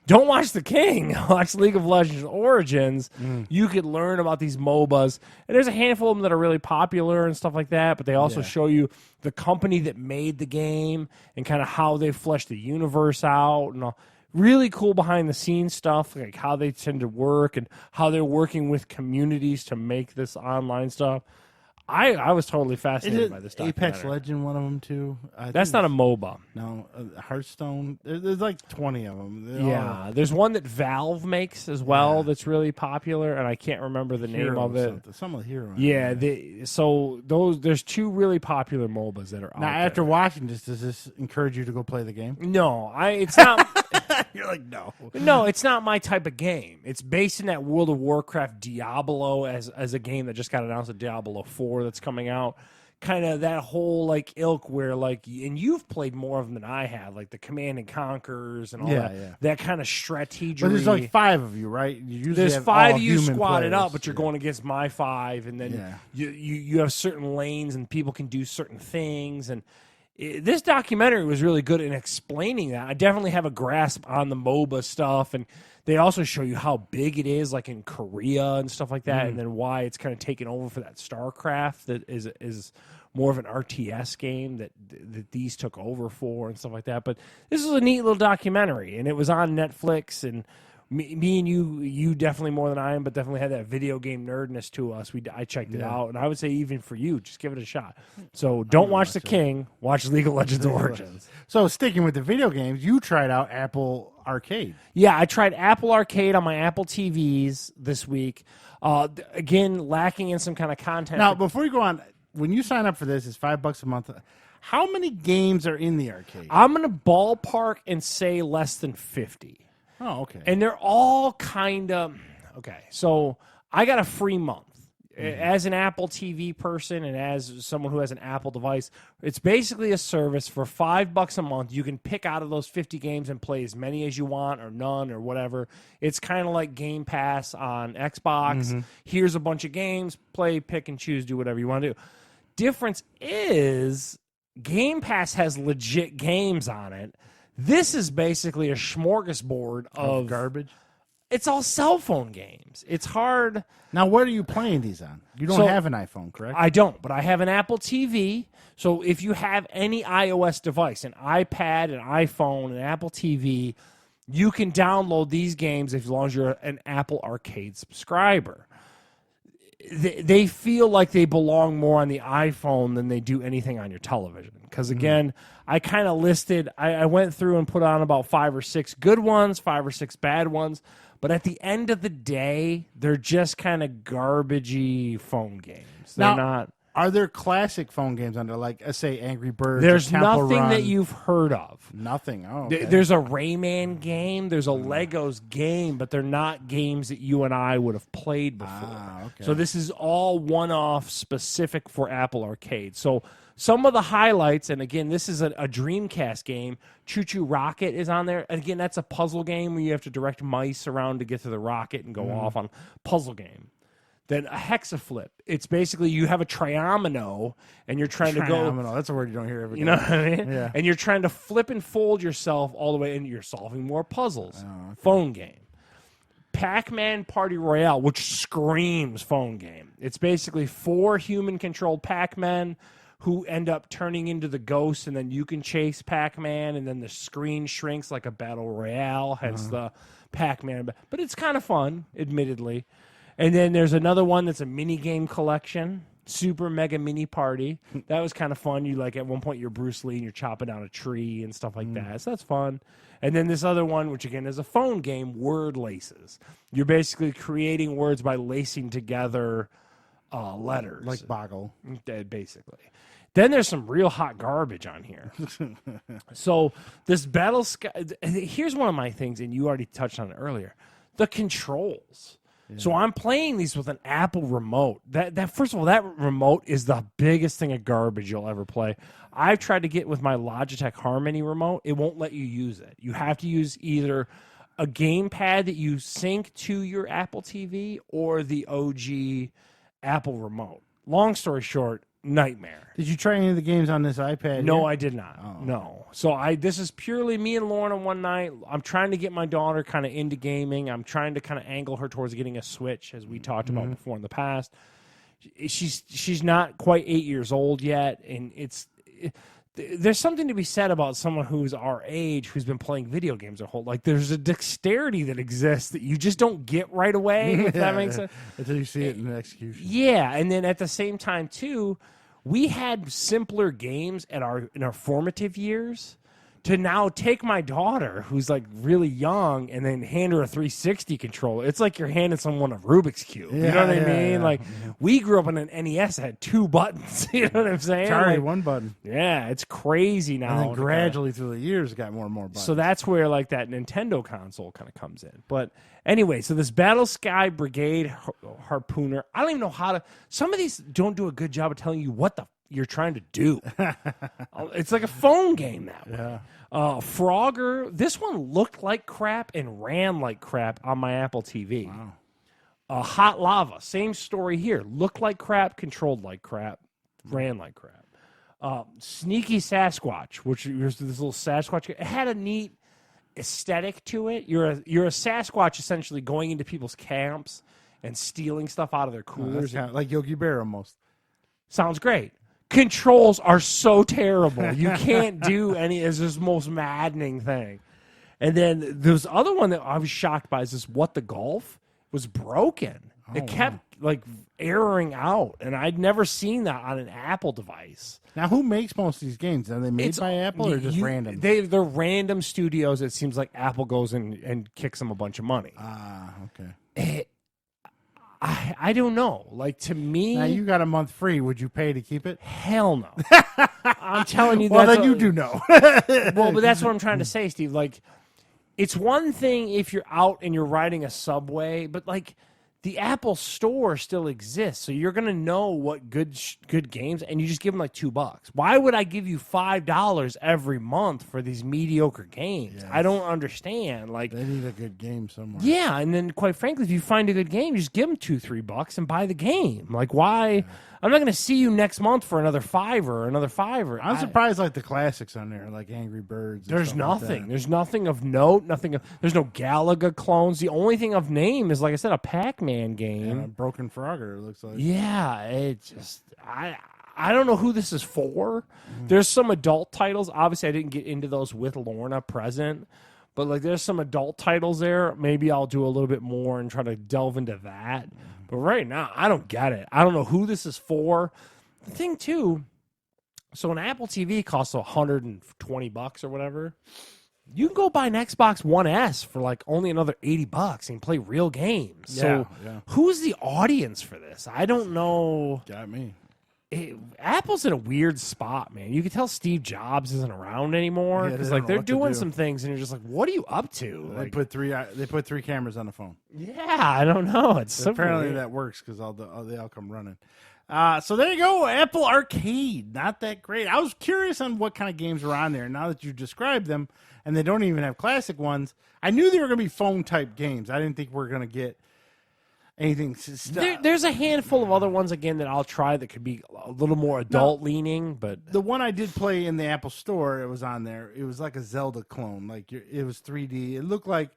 don't watch The King. Watch League of Legends Origins. You could learn about these MOBAs. And there's a handful of them that are really popular and stuff like that, but they also show you the company that made the game and kind of how they fleshed the universe out and all. Really cool behind-the-scenes stuff, like how they tend to work and how they're working with communities to make this online stuff. I was totally fascinated by this documentary. Apex Legend, one of them too. That's not a MOBA. No, Hearthstone. There's like 20 of them. Yeah, there's one that Valve makes as well that's really popular, and I can't remember the name of it. Some of the Hero. Yeah, there's 2 really popular MOBAs that are out now. there. After watching this, does this encourage you to go play the game? No, it's not. You're like, no. No, it's not my type of game. It's based in that World of Warcraft Diablo as a game that just got announced, at Diablo 4 that's coming out. kind of that whole like ilk where like, and you've played more of them than I have, like the Command and Conquers and all that kind of strategy. But there's like 5 of you, right? You usually there's have 5 all of you human squatted players. up, but you're going against my 5, and then you have certain lanes and people can do certain things. And this documentary was really good in explaining that. I definitely have a grasp on the MOBA stuff, and they also show you how big it is, like in Korea and stuff like that, and then why it's kind of taken over for that StarCraft that is more of an RTS game that these took over for and stuff like that. But this is a neat little documentary, and it was on Netflix, and me and you definitely more than I am, but definitely had that video game nerdness to us. I checked it out, and I would say even for you, just give it a shot. So don't watch The King, watch League of Legends Origins. So sticking with the video games, you tried out Apple Arcade. Yeah, I tried Apple Arcade on my Apple TVs this week. Again, lacking in some kind of content. Now, before you go on, when you sign up for this, it's $5 a month. How many games are in the arcade? I'm going to ballpark and say less than 50. Oh, okay. And they're all kind of okay. So I got a free month as an Apple TV person and as someone who has an Apple device. It's basically a service for $5 a month. You can pick out of those 50 games and play as many as you want, or none, or whatever. It's kind of like Game Pass on Xbox. Here's a bunch of games, play, pick and choose, do whatever you want to do. Difference is Game Pass has legit games on it. This is basically a smorgasbord of garbage. It's all cell phone games. It's hard. Now, what are you playing these on? You don't have an iPhone, correct? I don't, but I have an Apple TV. So if you have any iOS device, an iPad, an iPhone, an Apple TV, you can download these games as long as you're an Apple Arcade subscriber. They feel like they belong more on the iPhone than they do anything on your television. Because, again, I kind of listed, I went through and put on about 5 or 6 good ones, 5 or 6 bad ones. But at the end of the day, they're just kind of garbagey phone games. They're not. Are there classic phone games under, like, say, Angry Birds? There's Temple nothing Run? that you've heard of. Nothing. Oh, okay. There's a Rayman game. There's a Legos game, but they're not games that you and I would have played before. Okay. So this is all one-off specific for Apple Arcade. So some of the highlights, and again, this is a Dreamcast game. Choo Choo Rocket is on there. And again, that's a puzzle game where you have to direct mice around to get to the rocket and go off on puzzle game. Then a hexaflip. It's basically you have a triomino and you're trying to go. That's a word you don't hear every day. You know what I mean? Yeah. And you're trying to flip and fold yourself all the way, and you're solving more puzzles. Oh, okay. Phone game. Pac-Man Party Royale, which screams phone game. It's basically 4 human-controlled Pac-Men who end up turning into the ghosts, and then you can chase Pac-Man, and then the screen shrinks like a battle royale, hence the Pac-Man. But it's kind of fun, admittedly. And then there's another one that's a mini game collection, Super Mega Mini Party. That was kind of fun. You like at one point you're Bruce Lee and you're chopping down a tree and stuff like that. So that's fun. And then this other one, which again is a phone game, Word Laces. You're basically creating words by lacing together letters. Like Boggle. Basically. Then there's some real hot garbage on here. So this Battle Sky, here's one of my things, and you already touched on it earlier. The controls. So I'm playing these with an Apple remote. That first of all, that remote is the biggest thing of garbage you'll ever play. I've tried to get with my Logitech Harmony remote. It won't let you use it. You have to use either a gamepad that you sync to your Apple TV or the OG Apple remote. Long story short, nightmare. Did you try any of the games on this iPad? No, here? I did not. Oh. No. So this is purely me and Lauren on one night. I'm trying to get my daughter kind of into gaming. I'm trying to kind of angle her towards getting a Switch, as we talked about before in the past. She's not quite 8 years old yet, and there's something to be said about someone who's our age who's been playing video games their whole like there's a dexterity that exists that you just don't get right away, if that makes sense. Until you see it in execution. Yeah, and then at the same time too, we had simpler games in our formative years to now take my daughter, who's like really young, and then hand her a 360 controller. It's like you're handing someone a Rubik's Cube. You know what I mean? Yeah. Like, we grew up on an NES that had 2 buttons. You know what I'm saying? Sorry, Like, 1 button. yeah, it's crazy now. And then gradually through the years, it got more and more buttons. So that's where like that Nintendo console kind of comes in. But anyway, so this Battle Sky Brigade Harpooner, I don't even know how to. Some of these don't do a good job of telling you what the you're trying to do. It's like a phone game that way. Yeah. Frogger, this one looked like crap and ran like crap on my Apple TV. Wow. Hot Lava, same story here. Looked like crap, controlled like crap, ran like crap. Sneaky Sasquatch, which was this little Sasquatch. It had a neat aesthetic to it. You're a Sasquatch essentially going into people's camps and stealing stuff out of their coolers. Kind of like Yogi Bear almost. Sounds great. Controls are so terrible. You can't do any. It's just the most maddening thing. And then there's other one that I was shocked by is this What the Golf was broken. It kept like erroring out, and I'd never seen that on an Apple device. Now, who makes most of these games? Are they made by Apple or just random? They're random studios. It seems like Apple goes and kicks them a bunch of money. Okay. I don't know. Like, to me, now you got a month free. Would you pay to keep it? Hell no. I'm telling you. Well, then you do know. Well, but that's what I'm trying to say, Steve. Like, it's one thing if you're out and you're riding a subway, but like the Apple Store still exists, so you're gonna know what good games, and you just give them like $2. Why would I give you $5 every month for these mediocre games? Yes. I don't understand. Like, they need a good game somewhere. Yeah, and then quite frankly, if you find a good game, you just give them $2-3 and buy the game. Like, why? Yeah. I'm not gonna see you next month for another $5 or another $5. I'm surprised, like the classics on there, like Angry Birds. There's nothing. Like There's nothing of note. There's no Galaga clones. The only thing of name is, like I said, a Pac-Man game. Yeah, Broken Frogger, it looks like. Yeah, it just I don't know who this is for. There's some adult titles. Obviously, I didn't get into those with Lorna present, but like there's some adult titles there. Maybe I'll do a little bit more and try to delve into that. But right now, I don't get it. I don't know who this is for. The thing too, so an Apple TV costs $120 or whatever. You can go buy an Xbox One S for like only another $80 and play real games. So who's the audience for this? I don't know. Got me. Apple's in a weird spot, man. You can tell Steve Jobs isn't around anymore because like they're doing some things, and you're just like, "What are you up to?" They put three cameras on the phone. Yeah, I don't know. It's apparently weird. That works because they all come running. So there you go, Apple Arcade. Not that great. I was curious on what kind of games were on there. Now that you described them, and they don't even have classic ones, I knew they were going to be phone type games. I didn't think we were going to get anything. There's a handful of other ones again that I'll try that could be a little more adult leaning, but the one I did play in the Apple Store, it was on there. It was like a Zelda clone. Like it was 3D. It looked like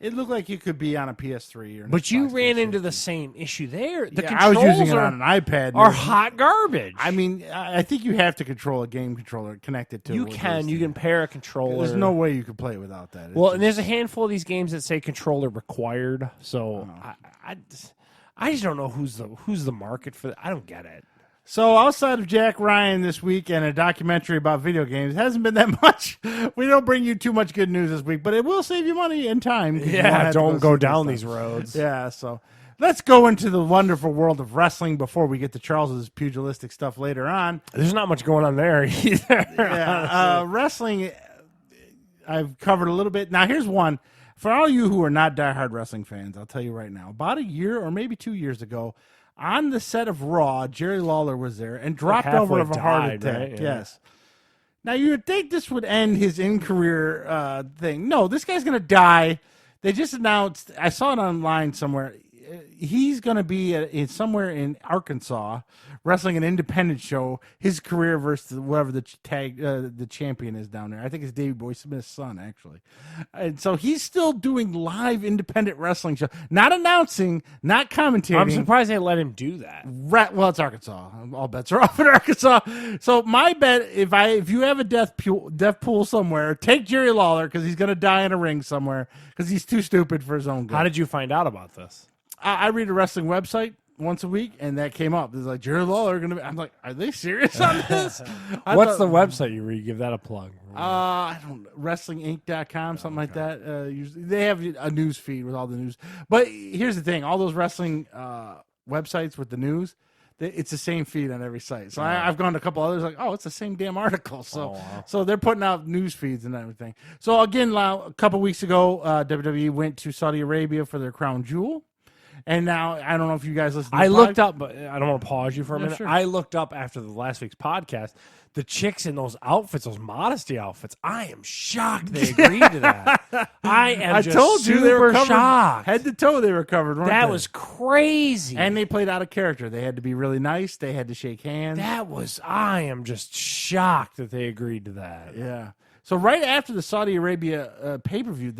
it could be on a PS3 or. But you ran into the same issue there. The I was using it on an iPad. Are hot garbage. I mean, I think you have to control a game controller connected to. You can pair a controller. There's no way you could play it without that. Well, and there's a handful of these games that say controller required. So I just don't know who's the market for that. I don't get it. So outside of Jack Ryan this week and a documentary about video games, it hasn't been that much. We don't bring you too much good news this week, but it will save you money and time. Yeah, don't go down these roads. Yeah, so let's go into the wonderful world of wrestling before we get to Charles's pugilistic stuff later on. There's not much going on there either. Yeah, wrestling, I've covered a little bit. Now, here's one. For all you who are not diehard wrestling fans, I'll tell you right now, about a year or maybe 2 years ago, on the set of Raw, Jerry Lawler was there and dropped over of a heart attack. Right? Yeah. Yes. Now, you would think this would end his in-career thing. No, this guy's going to die. They just announced, I saw it online somewhere, he's going to be somewhere in Arkansas wrestling an independent show, his career versus whatever the champion is down there. I think it's Davey Boy Smith's son, actually. And so he's still doing live independent wrestling show, not announcing, not commentating. I'm surprised they let him do that. Well, it's Arkansas. All bets are off in Arkansas. So my bet, if you have a death pool somewhere, take Jerry Lawler because he's going to die in a ring somewhere because he's too stupid for his own good. How did you find out about this? I read a wrestling website once a week, and that came up. It's like, Jerry Lawler going to be... I'm like, are they serious on this? What's the website you read? Give that a plug. I don't know. WrestlingInc.com, something like that. Usually they have a news feed with all the news. But here's the thing. All those wrestling websites with the news, it's the same feed on every site. So I've gone to a couple others like, oh, it's the same damn article. So so they're putting out news feeds and everything. So again, a couple weeks ago, WWE went to Saudi Arabia for their crown jewel. And now I don't know if you guys listen. To I the looked pod- up, but I don't want to pause you for a minute. sure. I looked up after the last week's podcast. The chicks in those outfits, those modesty outfits, I am shocked they agreed to that. I am I just told you they were super covered shocked. head to toe. They were covered. Weren't That they? was crazy. And they played out of character. They had to be really nice. They had to shake hands. I am just shocked that they agreed to that. Yeah. So right after the Saudi Arabia pay-per-view,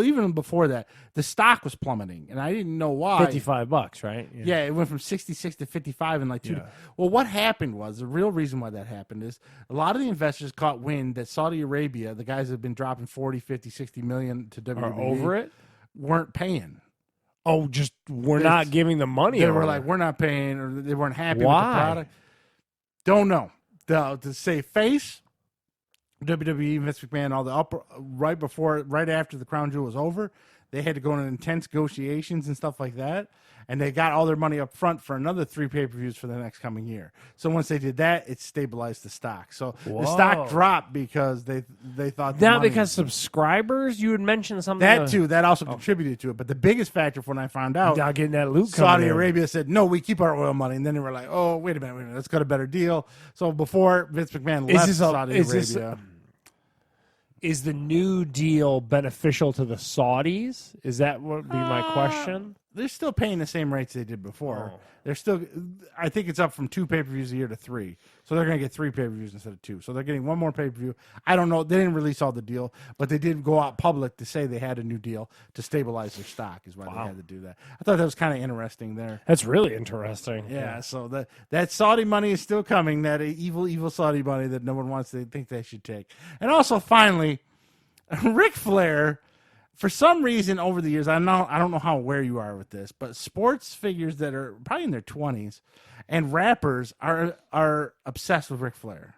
even before that, the stock was plummeting, and I didn't know why. $55, right? Yeah, it went from 66 to 55 in like 2 days. Well, what happened was, the real reason why that happened is a lot of the investors caught wind that Saudi Arabia, the guys that have been dropping 40, 50, 60 million to WWE, Are over it? weren't paying. Oh, just we're not giving the money. They over. were like, we're not paying, or they weren't happy Why? with the product. Don't know. To save face, WWE, Vince McMahon, all the right after the Crown Jewel was over, they had to go into intense negotiations and stuff like that, and they got all their money up front for another 3 pay-per-views for the next coming year. So once they did that, it stabilized the stock. So the stock dropped because they thought not because subscribers. You had mentioned something that too. That also contributed to it. But the biggest factor when I found out, not getting that loot. Saudi Arabia said, no, we keep our oil money. And then they were like, oh, wait a minute, let's got a better deal. So before Vince McMahon left Saudi Arabia. Is the new deal beneficial to the Saudis? Is that what would be my question? They're still paying the same rates they did before. Oh. They're still, I think it's up from 2 pay-per-views a year to 3. So they're going to get 3 pay-per-views instead of 2. So they're getting 1 more pay-per-view. I don't know. They didn't release all the deal, but they did go out public to say they had a new deal to stabilize their stock is why they had to do that. I thought that was kind of interesting there. That's really interesting. Yeah, so that Saudi money is still coming, that evil, evil Saudi money that no one wants to think they should take. And also, finally, Ric Flair, for some reason over the years, I don't know how aware you are with this, but sports figures that are probably in their 20s and rappers are obsessed with Ric Flair.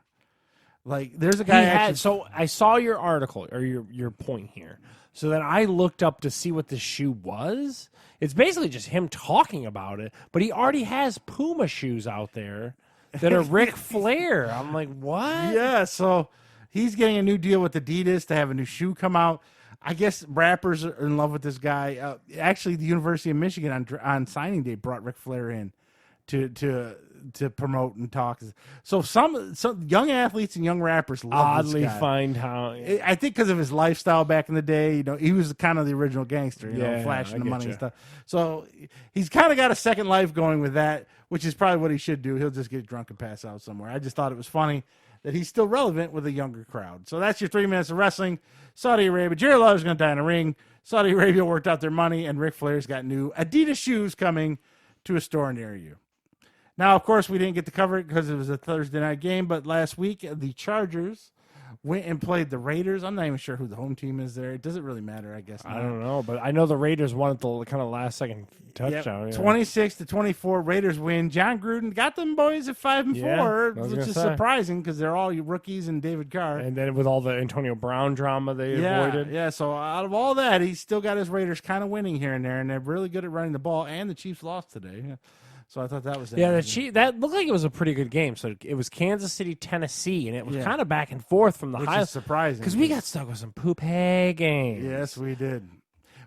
Like, there's a guy So I saw your article or your point here. So then I looked up to see what the shoe was. It's basically just him talking about it, but he already has Puma shoes out there that are Ric Flair. I'm like, what? Yeah, so he's getting a new deal with Adidas to have a new shoe come out. I guess rappers are in love with this guy. Actually, the University of Michigan on signing day brought Ric Flair in to promote and talk. So some young athletes and young rappers love this guy. Find how I think because of his lifestyle back in the day. He was kind of the original gangster. Flashing the money and stuff. So he's kind of got a second life going with that, which is probably what he should do. He'll just get drunk and pass out somewhere. I just thought it was funny that he's still relevant with a younger crowd. So that's your 3 minutes of wrestling. Saudi Arabia. Jerry Lawler's going to die in a ring. Saudi Arabia worked out their money, and Ric Flair's got new Adidas shoes coming to a store near you. Now, of course, we didn't get to cover it because it was a Thursday night game, but last week, the Chargers went and played the Raiders. I'm not even sure who the home team is there. It doesn't really matter, I guess. I don't know, but I know the Raiders won at the kind of last second touchdown. 26-24, Raiders win. John Gruden got them boys at 5-4, which is surprising because they're all rookies and David Carr. And then with all the Antonio Brown drama they avoided. Yeah, so out of all that, he's still got his Raiders kind of winning here and there, and they're really good at running the ball, and the Chiefs lost today. Yeah. So I thought that was that looked like it was a pretty good game. So it was Kansas City, Tennessee, and it was kind of back and forth from the Which is surprising because we got stuck with some poop games. Yes, we did.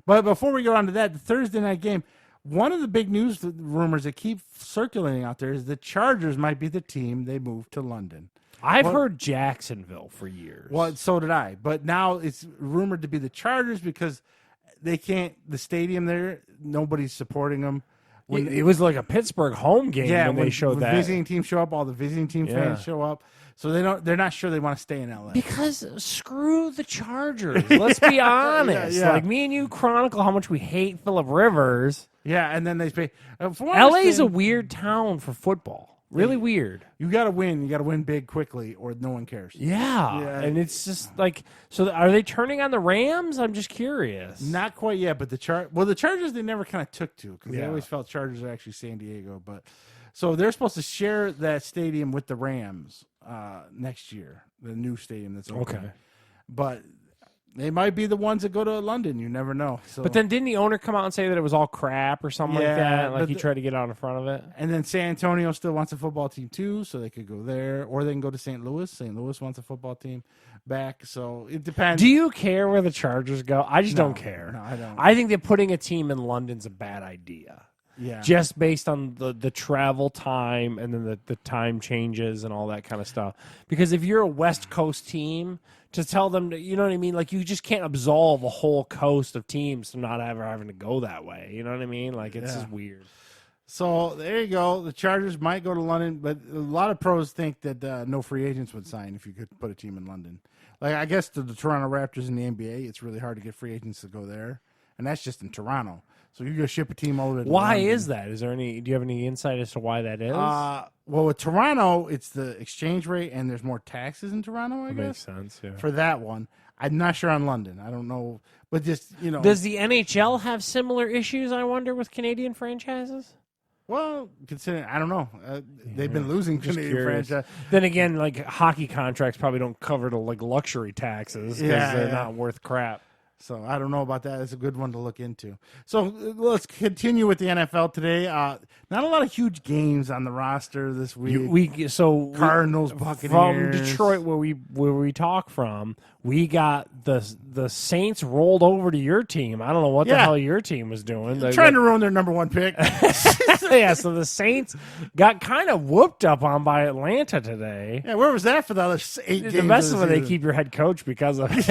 But before we go on to that, the Thursday night game, one of the big news rumors that keep circulating out there is the Chargers might be the team they moved to London. I've heard Jacksonville for years. Well, so did I. But now it's rumored to be the Chargers because they can't. The stadium there, nobody's supporting them. It was like a Pittsburgh home game when they showed that. Visiting teams show up, all the visiting team fans show up. So they're not sure they want to stay in LA. Because screw the Chargers. Let's be honest. Like me and you chronicle how much we hate Phillip Rivers. Yeah, and then they pay. LA is a weird town for football. Really weird. You got to win. You got to win big quickly, or no one cares. Yeah, and it's just like, so are they turning on the Rams? I'm just curious. Not quite yet, but the Chargers they never kind of took to because they always felt Chargers are actually San Diego. But so they're supposed to share that stadium with the Rams next year, the new stadium that's open. Okay, but they might be the ones that go to London. You never know. So. But then didn't the owner come out and say that it was all crap or something like that? Like he tried to get out in front of it? And then San Antonio still wants a football team too, so they could go there. Or they can go to St. Louis. St. Louis wants a football team back. So it depends. Do you care where the Chargers go? I just don't care. No, I don't. I think that putting a team in London's a bad idea. Yeah. just based on the travel time and then the time changes and all that kind of stuff. Because if you're a West Coast team, to tell them to, you know what I mean? Like, you just can't absolve a whole coast of teams from not ever having to go that way. You know what I mean? Like, it's just weird. So there you go. The Chargers might go to London, but a lot of pros think that no free agents would sign if you could put a team in London. Like, I guess the Toronto Raptors in the NBA, it's really hard to get free agents to go there, and that's just in Toronto. So you go ship a team over to Why London. is that? Is there any? Do you have any insight as to why that is? Well, with Toronto, it's the exchange rate, and there's more taxes in Toronto, I guess. Makes sense. Yeah. For that one. I'm not sure on London. I don't know. But just, Does the NHL have similar issues, I wonder, with Canadian franchises? Well, considering, I don't know. They've been losing Canadian curious. franchise. Then again, like, hockey contracts probably don't cover the like luxury taxes because they're not worth crap. So I don't know about that. It's a good one to look into. So let's continue with the NFL today. Not a lot of huge games on the roster this week. Cardinals, Buccaneers. From Detroit, where we talk from, we got the Saints rolled over to your team. I don't know what the hell your team was doing. They're trying to ruin their number one pick. Yeah, so the Saints got kind of whooped up on by Atlanta today. Yeah, where was that for the other 8 games? The best of it, they keep your head coach because of it.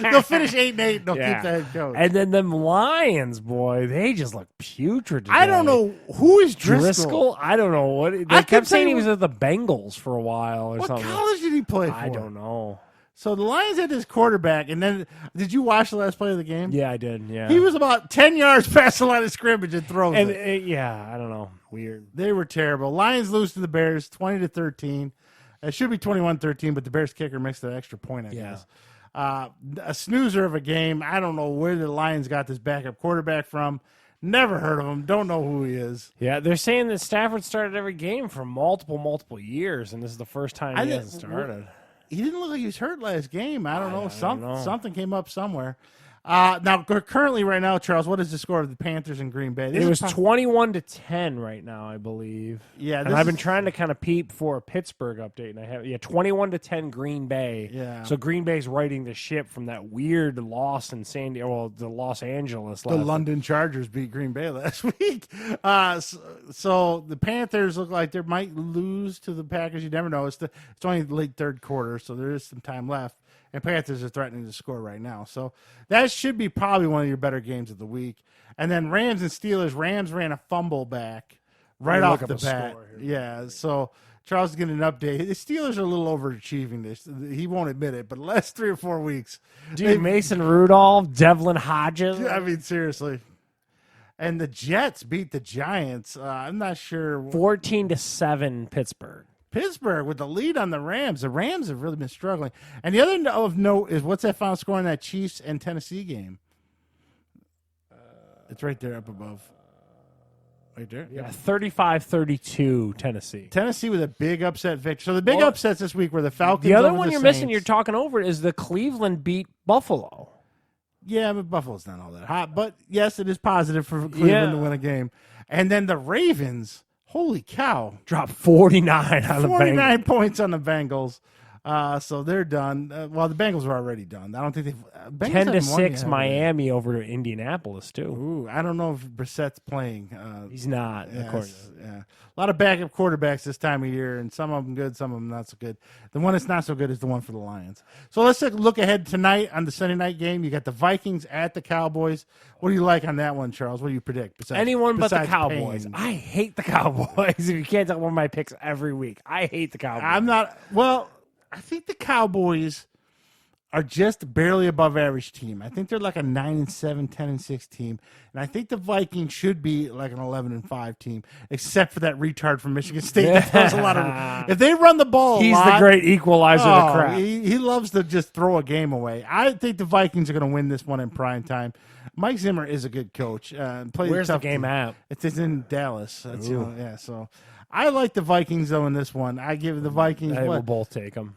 They'll finish 8-8. They'll keep the head coach. And then them Lions, boy, they just look putrid today. I don't know who is Driscoll. I don't know what they kept saying he was at the Bengals for a while or something. What college did he play for? I don't know. So the Lions had this quarterback, and then did you watch the last play of the game? Yeah, I did. Yeah, he was about 10 yards past the line of scrimmage and throws it. I don't know. Weird. They were terrible. Lions lose to the Bears 20-13. It should be 21-13, but the Bears kicker missed an extra point, I guess. A snoozer of a game. I don't know where the Lions got this backup quarterback from. Never heard of him. Don't know who he is. Yeah, they're saying that Stafford started every game for multiple years, and this is the first time he hasn't started. He didn't look like he was hurt last game. I don't know. Something came up somewhere. Now, currently, right now, Charles, what is the score of the Panthers and Green Bay? It was 21-10 right now, I believe. Yeah, and I've been trying to kind of peep for a Pittsburgh update, and I have 21-10 Green Bay. Yeah. So Green Bay's righting the ship from that weird loss in San Diego, well, the Los Angeles. The London Chargers beat Green Bay last week. So the Panthers look like they might lose to the Packers. You never know. It's only late third quarter, so there is some time left. And Panthers are threatening to score right now. So that should be probably one of your better games of the week. And then Rams and Steelers. Rams ran a fumble back right off the bat. Yeah, so Charles is getting an update. The Steelers are a little overachieving this. He won't admit it, but the last 3 or 4 weeks. Dude, Mason Rudolph, Devlin Hodges. I mean, seriously. And the Jets beat the Giants. I'm not sure. 14-7 Pittsburgh. Pittsburgh with the lead on the Rams. The Rams have really been struggling. And the other of note is what's that final score in that Chiefs and Tennessee game? It's right there up above. Right there? Yeah, 35-32 Tennessee. Tennessee with a big upset victory. So the big upsets this week were the Falcons. The other over one the you're Saints. missing, you're talking over, is the Cleveland beat Buffalo. Yeah, but Buffalo's not all that hot. But yes, it is positive for Cleveland to win a game. And then the Ravens. Holy cow. Dropped 49 on the Bengals. 49 points on the Bengals. So they're done. Well, the Bengals are already done. I don't think they've 10-6 Miami over to Indianapolis too. Ooh, I don't know if Brissett's playing. He's not. Yeah, a lot of backup quarterbacks this time of year, and some of them good, some of them not so good. The one that's not so good is the one for the Lions. So let's take a look ahead tonight on the Sunday night game. You got the Vikings at the Cowboys. What do you like on that one, Charles? What do you predict? Anyone but the Cowboys. Payne? I hate the Cowboys. If you can't tell, one of my picks every week. I hate the Cowboys. I'm not. Well, I think the Cowboys are just barely above average team. I think they're like a 9-7, 10-6 team, and I think the Vikings should be like an 11-5 team, except for that retard from Michigan State that throws a lot of. If they run the ball, he's the great equalizer of the crap. He loves to just throw a game away. I think the Vikings are going to win this one in prime time. Mike Zimmer is a good coach. Where's the game at? It's in Dallas. That's so. I like the Vikings, though, in this one. I give the Vikings. We'll both take them.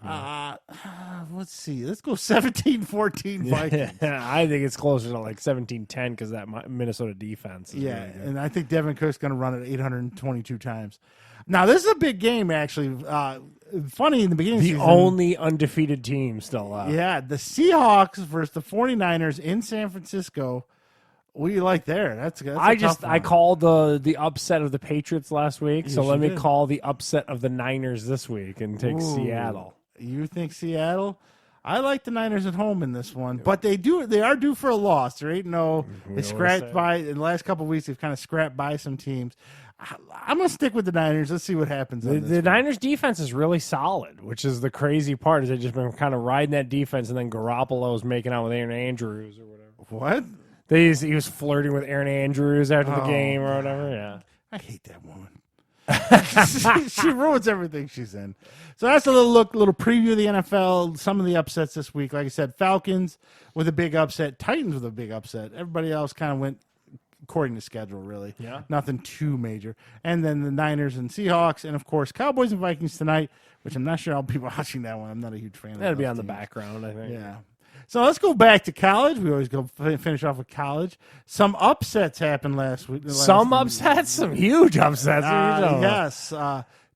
Let's see. Let's go 17-14 Vikings. I think it's closer to like 17-10 because that Minnesota defense is really good. And I think Devin Cook's going to run it 822 times. Now, this is a big game, actually. Funny, in the beginning of the season. Only undefeated team still left. Yeah, the Seahawks versus the 49ers in San Francisco. What do you like there? That's I called the upset of the Patriots last week, so let me did. call the upset of the Niners this week and take Seattle. You think Seattle? I like the Niners at home in this one, but they are due for a loss. They're 8-0. They scrapped by in the last couple of weeks. They've kind of scrapped by some teams. I'm gonna stick with the Niners. Let's see what happens. The Niners defense is really solid, which is the crazy part. Is they've just been kind of riding that defense, and then Garoppolo's making out with Aaron Andrews or whatever. What? He was flirting with Aaron Andrews after the game or whatever. Yeah, I hate that woman. she ruins everything she's in. So that's a little preview of the NFL. Some of the upsets this week, like I said, Falcons with a big upset, Titans with a big upset. Everybody else kind of went according to schedule, really. Yeah. Nothing too major. And then the Niners and Seahawks, and of course Cowboys and Vikings tonight, which I'm not sure I'll be watching that one. I'm not a huge fan of that'll be on teams. the background, I think. Yeah. So let's go back to college. We always go finish off with college. Some upsets happened last week. Some huge upsets. Yes.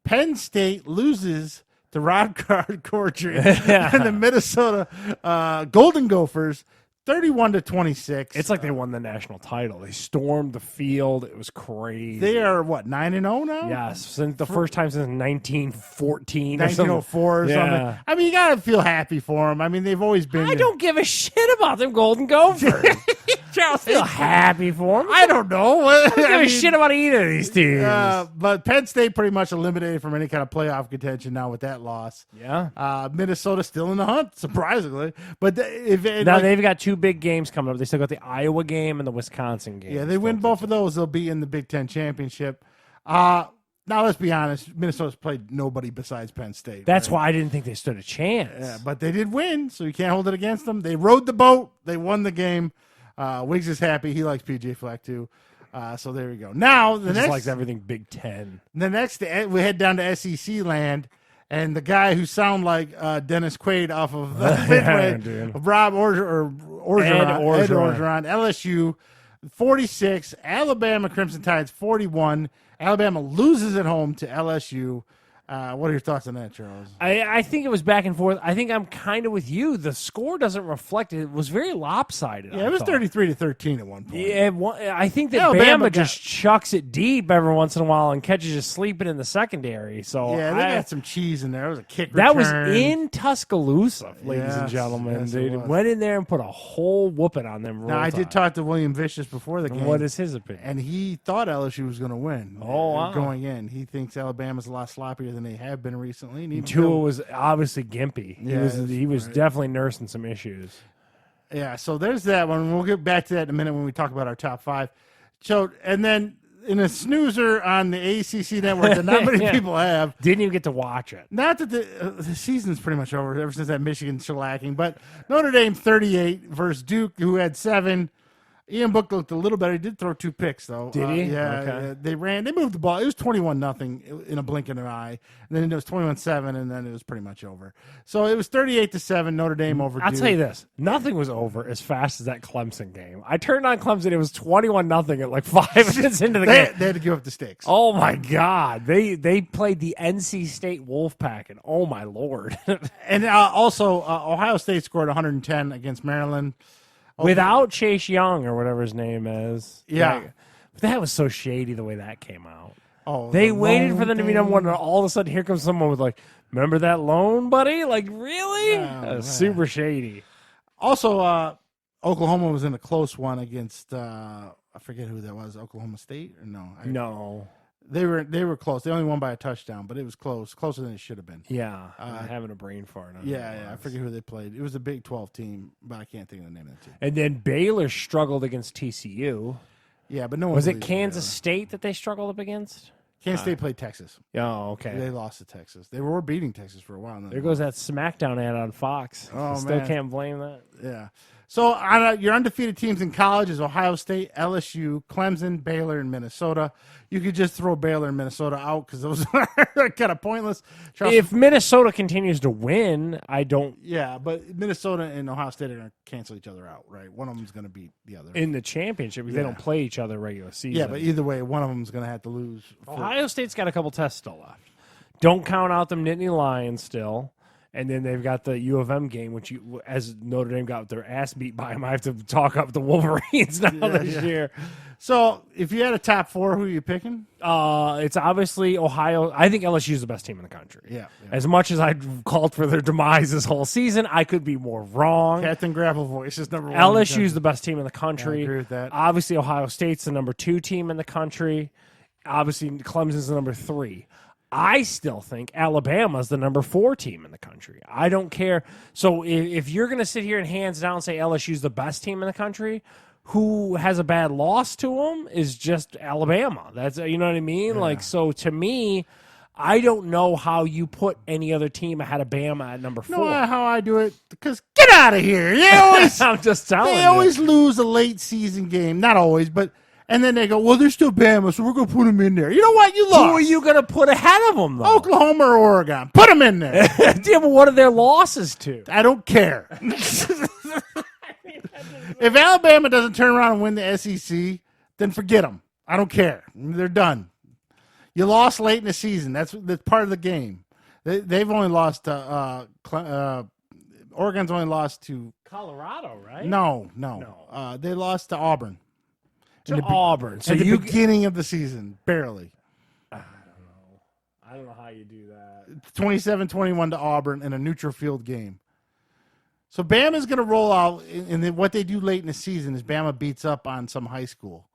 Penn State loses to Rob Cordry and the Minnesota Golden Gophers 31-26. It's like they won the national title. They stormed the field. It was crazy. They are, 9-0 now? Yes, since the first time since 1914 1904 or something. Yeah. I mean, you got to feel happy for them. I mean, they've always been. I don't give a shit about them Golden Gophers. I feel happy for them. I don't know. I don't give a shit about either of these teams. But Penn State pretty much eliminated from any kind of playoff contention now with that loss. Yeah. Minnesota still in the hunt, surprisingly. But they've got two big games coming up. They still got the Iowa game and the Wisconsin game. Yeah, they win both of those, they'll be in the Big Ten championship. Now, let's be honest. Minnesota's played nobody besides Penn State. That's why I didn't think they stood a chance. Yeah, but they did win, so you can't hold it against them. They rode the boat. They won the game. Wiggs is happy. He likes PJ Fleck, too. So there we go. Now, he just likes everything Big Ten. The next, we head down to SEC land, and the guy who sound like Dennis Quaid off of the Midway, Rob Orgeron, LSU, 46, Alabama Crimson Tides, 41. Alabama loses at home to LSU. What are your thoughts on that, Charles? I think it was back and forth. I think I'm kind of with you. The score doesn't reflect it. It was very lopsided. Yeah, it was 33-13 at one point. Yeah, I think that Alabama just chucks it deep every once in a while and catches you sleeping in the secondary. So yeah, they got some cheese in there. It was a kick that return. was in Tuscaloosa, ladies and gentlemen. Yes, they went in there and put a whole whooping on them. Now, I did talk to William Vicious before the game. What is his opinion? And he thought LSU was going to win. Going in. He thinks Alabama's a lot sloppier than they have been recently. And Tua was obviously gimpy. He was definitely nursing some issues. Yeah, so there's that one. We'll get back to that in a minute when we talk about our top five. So, and then in a snoozer on the ACC network that not many people have. Didn't even get to watch it. Not that the season's pretty much over ever since that Michigan shellacking, but Notre Dame 38 versus Duke, who had 7. Ian Book looked a little better. He did throw 2 picks, though. Did he? Yeah. They moved the ball. It was 21-0 in a blink of an eye. And then it was 21-7, and then it was pretty much over. So it was 38-7, Notre Dame over Duke. I'll tell you this. Nothing was over as fast as that Clemson game. I turned on Clemson. It was 21-0 at like 5 minutes into the game. They had to give up the stakes. Oh, my God. They played the NC State Wolfpack, and oh, my Lord. And also, Ohio State scored 110 against Maryland. Without Chase Young or whatever his name is. Yeah. But that was so shady the way that came out. Oh, they waited for them to be number one, and all of a sudden here comes someone with like, remember that loan, buddy? Like, really? Super shady. Also, Oklahoma was in a close one against, I forget who that was, Oklahoma State? Or no? No. They were close. They only won by a touchdown, but it was close, closer than it should have been. Yeah, I'm having a brain fart. Yeah, I forget who they played. It was a Big 12 team, but I can't think of the name of the team. And then Baylor struggled against TCU. Yeah, but no one was it Kansas State that they struggled up against? Kansas State played Texas. Oh, okay. They lost to Texas. They were beating Texas for a while. There goes that SmackDown ad on Fox. Oh, Still man. Can't blame that. Yeah. So your undefeated teams in college is Ohio State, LSU, Clemson, Baylor, and Minnesota. You could just throw Baylor and Minnesota out because those are kind of pointless. If Minnesota continues to win, I don't. Yeah, but Minnesota and Ohio State are going to cancel each other out, right? One of them is going to beat the other. In the championship, because they don't play each other regular season. Yeah, but either way, one of them is going to have to lose. Ohio State's got a couple tests still left. Don't count out them Nittany Lions still. And then they've got the U of M game, which as Notre Dame got their ass beat by them, I have to talk up the Wolverines now this year. So if you had a top 4, who are you picking? It's obviously Ohio. I think LSU is the best team in the country. Yeah. As much as I called for their demise this whole season, I could be more wrong. Captain Gravel Voice is number 1. LSU is the best team in the country. I agree with that. Obviously, Ohio State's the number 2 team in the country. Obviously, Clemson's the number 3. I still think Alabama's the number 4 team in the country. I don't care. So if you're going to sit here and hands down say LSU's the best team in the country, who has a bad loss to them is just Alabama. That's, you know what I mean? Yeah. Like, so to me, I don't know how you put any other team ahead of Bama at number 4. You know how I do it? Because get out of here. They always, I'm just telling you. They always lose a late season game. Not always, but... And then they go, well, they're still Bama, so we're going to put them in there. You know what? You lost. Who are you going to put ahead of them, though? Oklahoma or Oregon. Put them in there. Yeah, but what are their losses to? I don't care. If Alabama doesn't turn around and win the SEC, then forget them. I don't care. They're done. You lost late in the season. That's part of the game. They've only lost to Oregon's only lost to Colorado, right? No. They lost to Auburn. Auburn. So the beginning of the season, barely. I don't know how you do that. 27-21 to Auburn in a neutral field game. So Bama's going to roll out, and what they do late in the season is Bama beats up on some high school.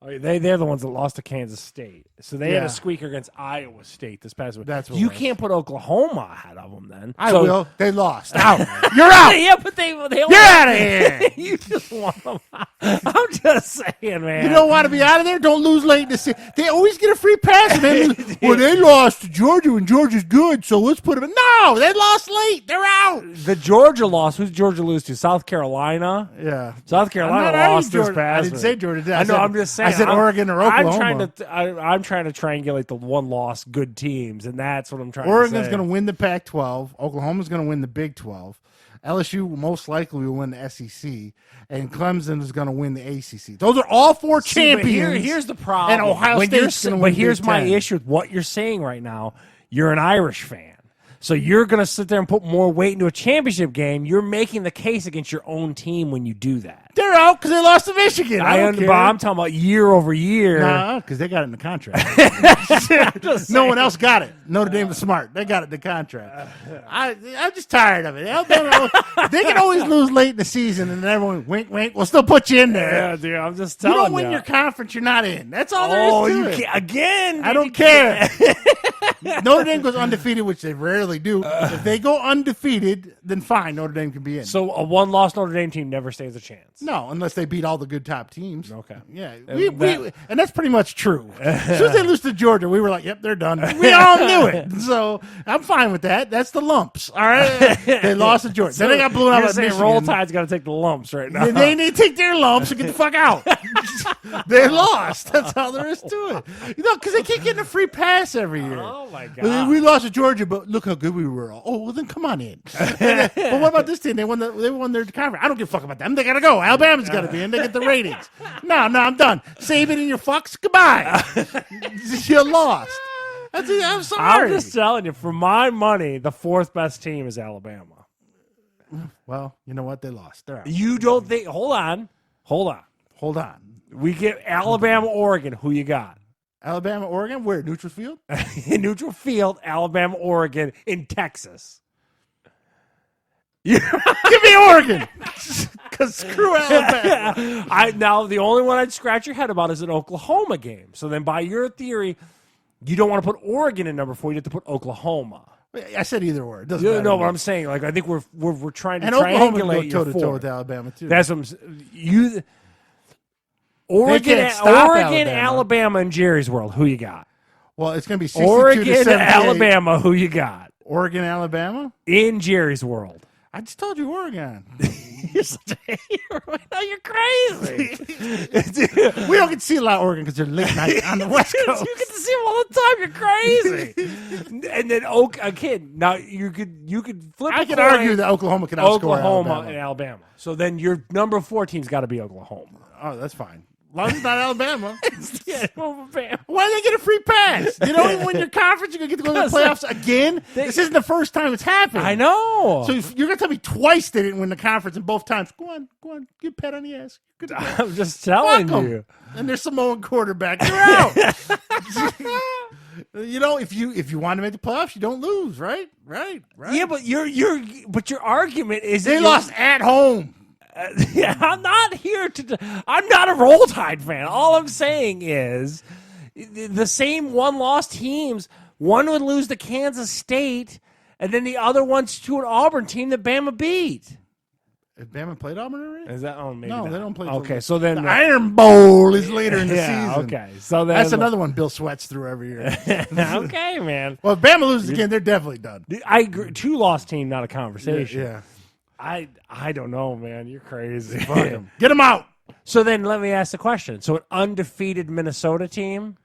Oh, they're the ones that lost to Kansas State. So they had a squeaker against Iowa State this past week. That's what you can't put Oklahoma ahead of them then. I will. They lost. Out. You're out. Yeah, but they You're out of here. You just want them out. I'm just saying, man. You don't want to be out of there? Don't lose late in the season. They always get a free pass. And then, well, they lost to Georgia when Georgia's good, so let's put them in. No, they lost late. They're out. The Georgia loss. Who's Georgia lose to? South Carolina? Yeah. South Carolina lost this past I didn't say Georgia did. I know, I'm just saying. I said Oregon or Oklahoma. I'm trying to triangulate the one-loss good teams, and that's what I'm trying Oregon's to say. going to win the Pac-12. Oklahoma's going to win the Big 12. LSU most likely will win the SEC, and Clemson is going to win the ACC. Those are all 4 champions. Here's the problem. And Ohio State's going to win. But here's Big my 10. issue with what you're saying right now. You're an Irish fan. So you're going to sit there and put more weight into a championship game. You're making the case against your own team when you do that. They're out because they lost to Michigan. But care. I'm talking about year over year. Nah, because they got it in the contract. No one else got it. Notre Dame was smart. They got it in the contract. I'm just tired of it. Alabama, they can always lose late in the season, and then everyone wink, wink. We'll still put you in there. Yeah, dude, I'm just You telling you. don't win your conference, you're not in. That's all there is to it. Again. I don't care. Notre Dame goes undefeated, which they rarely do. If they go undefeated, then fine, Notre Dame can be in. So a one-loss Notre Dame team never stands a chance. No, unless they beat all the good top teams. Okay. Yeah, and that's pretty much true. As soon as they lose to Georgia, we were like, yep, they're done. We all knew it. So I'm fine with that. That's the lumps, all right? They lost to Georgia. Then they got blown out by Michigan. Roll Tide's got to take the lumps right now. They need to take their lumps and get the fuck out. They lost. That's all there is to it. Because they keep getting a free pass every year. Oh, my God. We lost to Georgia, but look how good we were. Oh, well, then come on in. But what about this team? They won their conference. I don't give a fuck about them. They got to go. Alabama's got to be in. They get the ratings. No, I'm done. Save it in your fucks. Goodbye. You lost. I'm sorry. I'm just telling you, for my money, the 4th best team is Alabama. Well, you know what? They lost. They're out. You don't think? Hold on. Hold on. We get Alabama, Oregon. Who you got? Alabama, Oregon? Where? Neutral field? In neutral field, Alabama, Oregon, in Texas. Give me Oregon. Because screw Alabama. Now, the only one I'd scratch your head about is an Oklahoma game. So then by your theory, you don't want to put Oregon in number 4. You have to put Oklahoma. I said either or. It doesn't matter. No, but I'm saying, like, I think we're trying to and Oklahoma triangulate can go toe to toe your with Alabama too. That's what Oregon, Alabama, and Jerry's World. Who you got? Well, it's going to be 62 Oregon, to 78. Alabama. Who you got? Oregon, Alabama in Jerry's World. I just told you Oregon. You're such a hero. No, you're crazy. We don't get to see a lot of Oregon because they're late night on the West Coast. You get to see them all the time. You're crazy. And then again, now you could flip. I could argue that Oklahoma can outscore Oklahoma Alabama. and Alabama. So then your number 4 team's got to be Oklahoma. Oh, that's fine. As long as it's not Alabama. Yeah, Bama. Why do they get a free pass? You don't even win your conference. You're going to get to go to the playoffs again? This isn't the first time it's happened. I know. So you're going to tell me twice they didn't win the conference and both times. Go on. Get a pat on the ass. Good to go. I'm just telling Fuck 'em. you. And there's Samoan quarterback. You're out. If you want to make the playoffs, you don't lose, right? Right. Yeah, but your argument is They that lost at home. Yeah, I'm not here to. I'm not a Roll Tide fan. All I'm saying is the same one-loss teams. One would lose to Kansas State, and then the other one's to an Auburn team that Bama beat. Has Bama played Auburn already? Is that? Oh, maybe No, not. they don't play. Okay, so then the Iron Bowl is later in the yeah, season. okay, so then That's another one Bill sweats through every year. okay, man. Well, if Bama loses again, they're definitely done. I agree. Two-loss team, not a conversation. Yeah. I don't know, man. You're crazy. Fuck 'em. Get them out. So then let me ask the question. So an undefeated Minnesota team,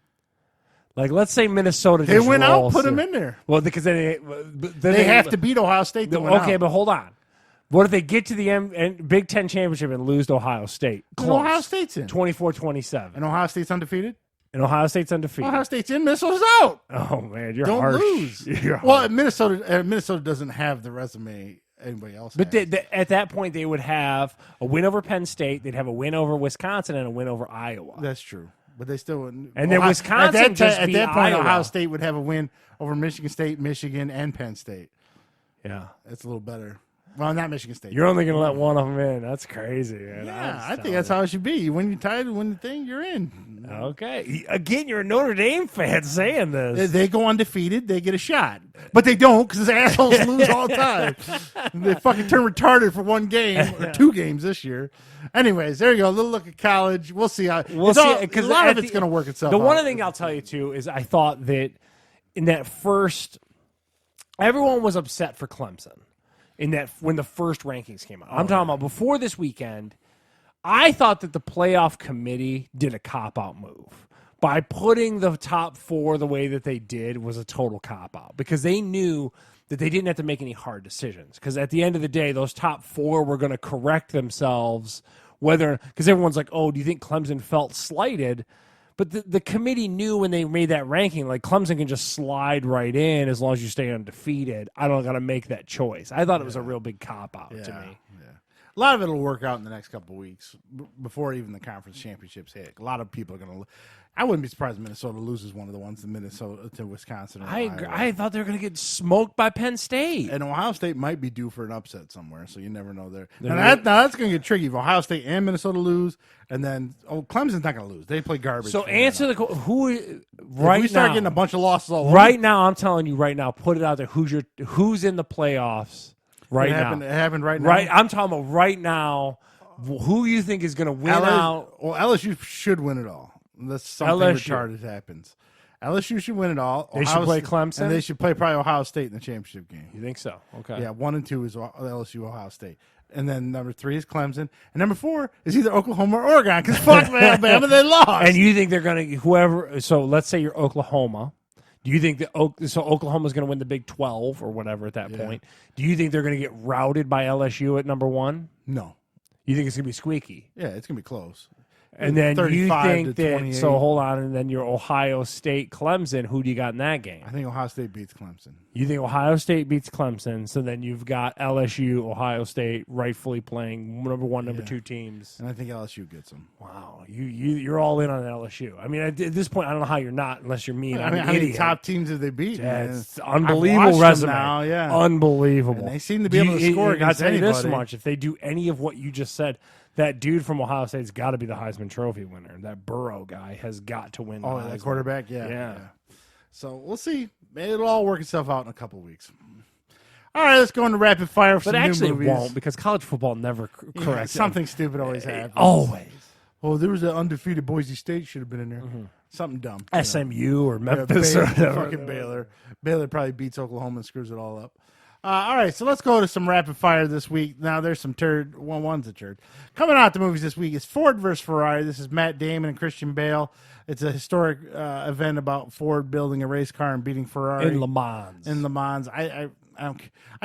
like let's say Minnesota They just went out, rolls put them through. in there. Well, because then They have to beat Ohio State to win Okay, out. but hold on. What if they get to the Big Ten championship and lose to Ohio State? And Close. Ohio State's in. 24-27. And Ohio State's undefeated? And Ohio State's undefeated. Ohio State's in, Minnesota's out. Oh man, you're Don't harsh. lose. You're Well, harsh. Minnesota doesn't have the resume anybody else But has. at that point, they would have a win over Penn State. They'd have a win over Wisconsin and a win over Iowa. That's true. But they still wouldn't. And then Wisconsin just at beat that point, Iowa. Ohio State would have a win over Michigan State, Michigan, and Penn State. Yeah. That's a little better. Well, not Michigan State. You're only going to let one of them in. That's crazy, man. Yeah, I think that's how it should be. You win your title, win the thing, you're in. Okay. Again, you're a Notre Dame fan saying this. They go undefeated, they get a shot. But they don't because assholes lose all the time. They fucking turn retarded for one game or 2 games this year. Anyways, there you go. A little look at college. We'll see how. We'll see, Because a lot of it's going to work itself out. The one thing I'll tell you, too, is I thought that in that first, everyone was upset for Clemson in that when the first rankings came out. I'm talking about before this weekend. I thought that the playoff committee did a cop-out move. By putting the top 4 the way that they did was a total cop-out because they knew that they didn't have to make any hard decisions. Because at the end of the day, those top 4 were going to correct themselves. Because everyone's like, oh, do you think Clemson felt slighted? But the committee knew when they made that ranking, like Clemson can just slide right in as long as you stay undefeated. I don't got to make that choice. I thought it was a real big cop-out to me. Yeah. A lot of it will work out in the next couple of weeks before even the conference championships hit. A lot of people are going to. I wouldn't be surprised if Minnesota loses one of the ones to Minnesota to Wisconsin. Or I agree. Iowa. I thought they were going to get smoked by Penn State. And Ohio State might be due for an upset somewhere, so you never know there. Now that's going to get tricky. If Ohio State and Minnesota lose, and then Clemson's not going to lose. They play garbage. So answer the who right right we start now. getting a bunch of losses all over. Right now, I'm telling you right now. Put it out there. Who's in the playoffs right now? It happened right now. Right. I'm talking about right now. Who you think is going to win out? Well, LSU should win it all. Unless something LSU. retarded happens. LSU should win it all. They should play Clemson? And they should play probably Ohio State in the championship game. You think so? Okay. Yeah, 1 and 2 is LSU, Ohio State. And then number 3 is Clemson. And number 4 is either Oklahoma or Oregon because fuck Alabama, they lost. And you think they're going to whoever? So let's say you're Oklahoma. Do you think that Oklahoma's going to win the Big 12 or whatever at that point? Do you think they're going to get routed by LSU at number 1? No. You think it's going to be squeaky? Yeah, it's going to be close. And then you 35 think to that 28. so hold on, and then your Ohio State Clemson. Who do you got in that game? I think Ohio State beats Clemson. You think Ohio State beats Clemson, so then you've got LSU, Ohio State rightfully playing number 1, number 2 teams. And I think LSU gets them. Wow, you're all in on LSU. I mean, at this point, I don't know how you're not, unless you're me and I'm an how many idiot. top teams have they beat? Yeah, man? it's I've unbelievable watched resume. them now, yeah. Unbelievable. And they seem to be able to score I'll against tell you this anybody. much: if they do any of what you just said, that dude from Ohio State's got to be the Heisman Trophy winner. That Burrow guy has got to win. Oh, the that Heisman. quarterback? Yeah. Yeah. So we'll see. It'll all work itself out in a couple of weeks. All right, let's go into rapid fire for But some actually, new it movies. won't because college football never Yeah, corrects something stupid always happens. Always. Oh, there was an undefeated Boise State should have been in there. Something dumb. you know. SMU or Yeah, Memphis or whatever. fucking Baylor. Baylor probably beats Oklahoma and screws it all up. All right, so let's go to some rapid fire this week. Now, there's some turd. Well, one's a turd. Coming out the movies this week is Ford versus Ferrari. This is Matt Damon and Christian Bale. It's a historic event about Ford building a race car and beating Ferrari in Le Mans. In Le Mans. I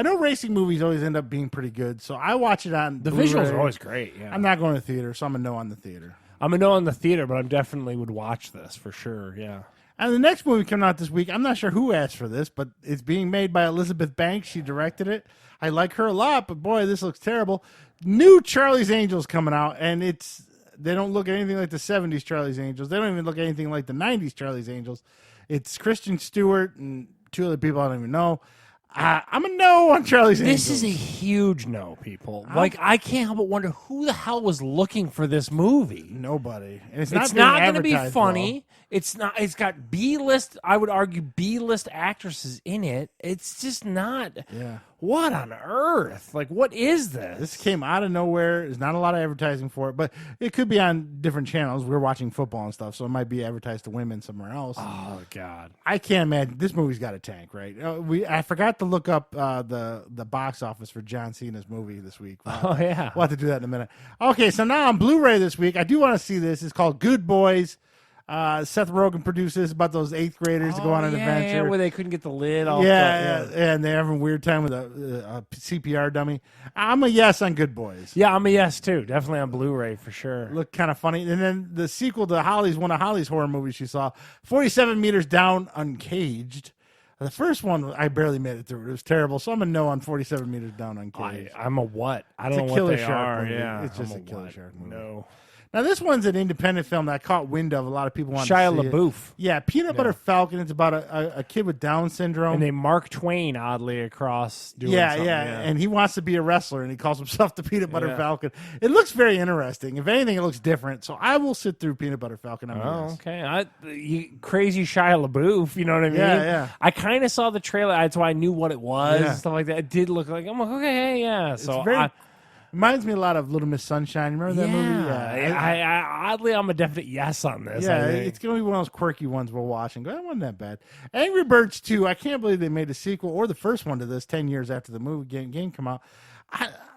know racing movies always end up being pretty good, so I watch it on The Blu-ray. visuals are always great. Yeah. I'm not going to the theater, so I'm a no on the theater. I'm a no in the theater, but I definitely would watch this for sure. Yeah. And the next movie coming out this week, I'm not sure who asked for this, but it's being made by Elizabeth Banks. She directed it. I like her a lot, but boy, this looks terrible. New Charlie's Angels coming out, and they don't look anything like the 70s Charlie's Angels. They don't even look anything like the 90s Charlie's Angels. It's Kristen Stewart and two other people I don't even know. I'm a no on Charlie's Angels. This is a huge no, people. Like, I can't help but wonder who the hell was looking for this movie. Nobody. And it's It's not going to be advertised funny. well. It's not. It's got B-list. I would argue B-list actresses in it. It's just not. Yeah. What on earth? Like, what is this? This came out of nowhere. There's not a lot of advertising for it, but it could be on different channels. We're watching football and stuff, so it might be advertised to women somewhere else. Oh God! I can't imagine this movie's got a tank, right? I forgot to look up the box office for John Cena's movie this week. Oh yeah, We'll have to do that in a minute. Okay, so now on Blu-ray this week, I do want to see this. It's called Good Boys. Seth Rogen produces about those 8th graders to go on an adventure. where they couldn't get the lid off. Yeah, and they're having a weird time with a CPR dummy. I'm a yes on Good Boys. Yeah, I'm a yes too. Definitely on Blu-ray for sure. Look kind of funny. And then the sequel to Holly's, one of Holly's horror movies she saw, 47 Meters Down, Uncaged. The first one, I barely made it through. It was terrible. So I'm a no on 47 Meters Down, Uncaged. I'm a what? I It's don't a know killer what they shark are. movie. Yeah, It's just I'm a killer what? shark movie. No. Now, this one's an independent film that I caught wind of. A lot of people want Shia to see LaBeouf. it. Yeah, Peanut Butter Falcon. It's about a kid with Down syndrome. And they Mark Twain oddly across doing yeah, something. yeah, and he wants to be a wrestler, and he calls himself the Peanut Butter Yeah. Falcon. It looks very interesting. If anything, it looks different. So I will sit through Peanut Butter Falcon. Oh, okay. Crazy Shia LaBeouf, you know what I mean? Yeah, yeah. I kind of saw the trailer. That's why I knew what it was Yeah. and stuff like that. It did look like, I'm like, okay, yeah. So very reminds me a lot of Little Miss Sunshine. Remember that movie? I oddly, I'm a definite yes on this. Yeah, I think. it's going to be one of those quirky ones we'll watch and go, that wasn't that bad. Angry Birds 2, I can't believe they made a sequel or the first one to this 10 years after the movie game come out.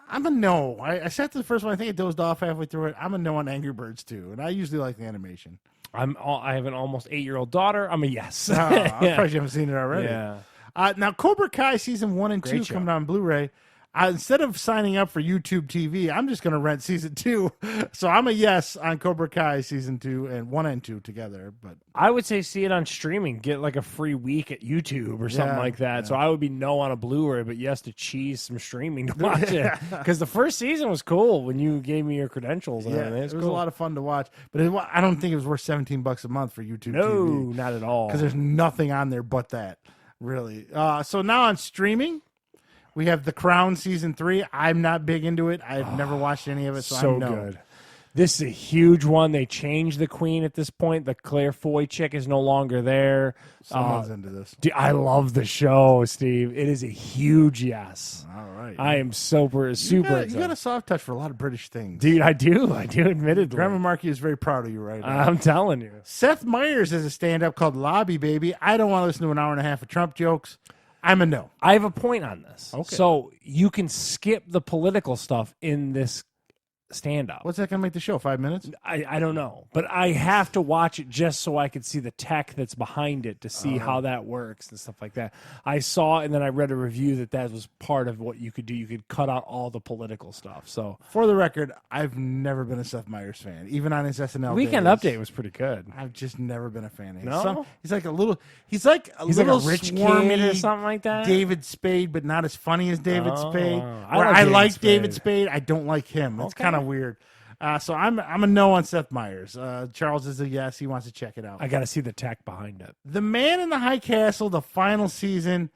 I'm a no. I sat through the first one. I think I dozed off halfway through it. I'm a no on Angry Birds 2, and I usually like the animation. I have an almost 8-year-old daughter. I'm a yes. Oh, I'm surprised you haven't seen it already. Yeah. Now, Cobra Kai season 1 and 2 Great show. coming out on Blu-ray. Instead of signing up for YouTube TV, I'm just going to rent season 2. So I'm a yes on Cobra Kai season 2 and 1 and 2 together. But I would say see it on streaming. Get like a free week at YouTube or something like that. So I would be no on a Blu-ray, but yes to cheese some streaming to watch it. Because the first season was cool when you gave me your credentials. And everything. it was a lot of fun to watch. But I don't think it was worth $17 a month for YouTube No, TV. not at all. Because there's nothing on there but that, really. So now on streaming, we have The Crown season 3. I'm not big into it. I've never watched any of it, so I'm no. good. This is a huge one. They changed the queen at this point. The Claire Foy chick is no longer there. Someone's into this. Dude, I love the show, Steve. It is a huge yes. All right. I am super excited. You got a soft touch for a lot of British things. Dude, I do, admittedly. Grandma Markey is very proud of you right now. I'm telling you. Seth Meyers has a stand-up called Lobby Baby. I don't want to listen to an hour and a half of Trump jokes. I'm a no. I have a point on this. Okay. So you can skip the political stuff in this stand-up. What's that going to make the show? 5 minutes? I don't know, but I have to watch it just so I could see the tech that's behind it to see how that works and stuff like that. I saw, and then I read a review that was part of what you could do. You could cut out all the political stuff. So For the record, I've never been a Seth Meyers fan, even on his SNL. Weekend days. Update was pretty good. I've just never been a fan of his. No? He's like a little. He's like a He's like a little rich swarmy kid or something like that. David Spade, but not as funny as David Oh, Spade. wow. Where I like I David like Spade. David Spade, I don't like him. It's Okay. kind of weird. So I'm a no on Seth Meyers. Charles is a yes. He wants to check it out. I got to see the tech behind it. The Man in the High Castle, the final season,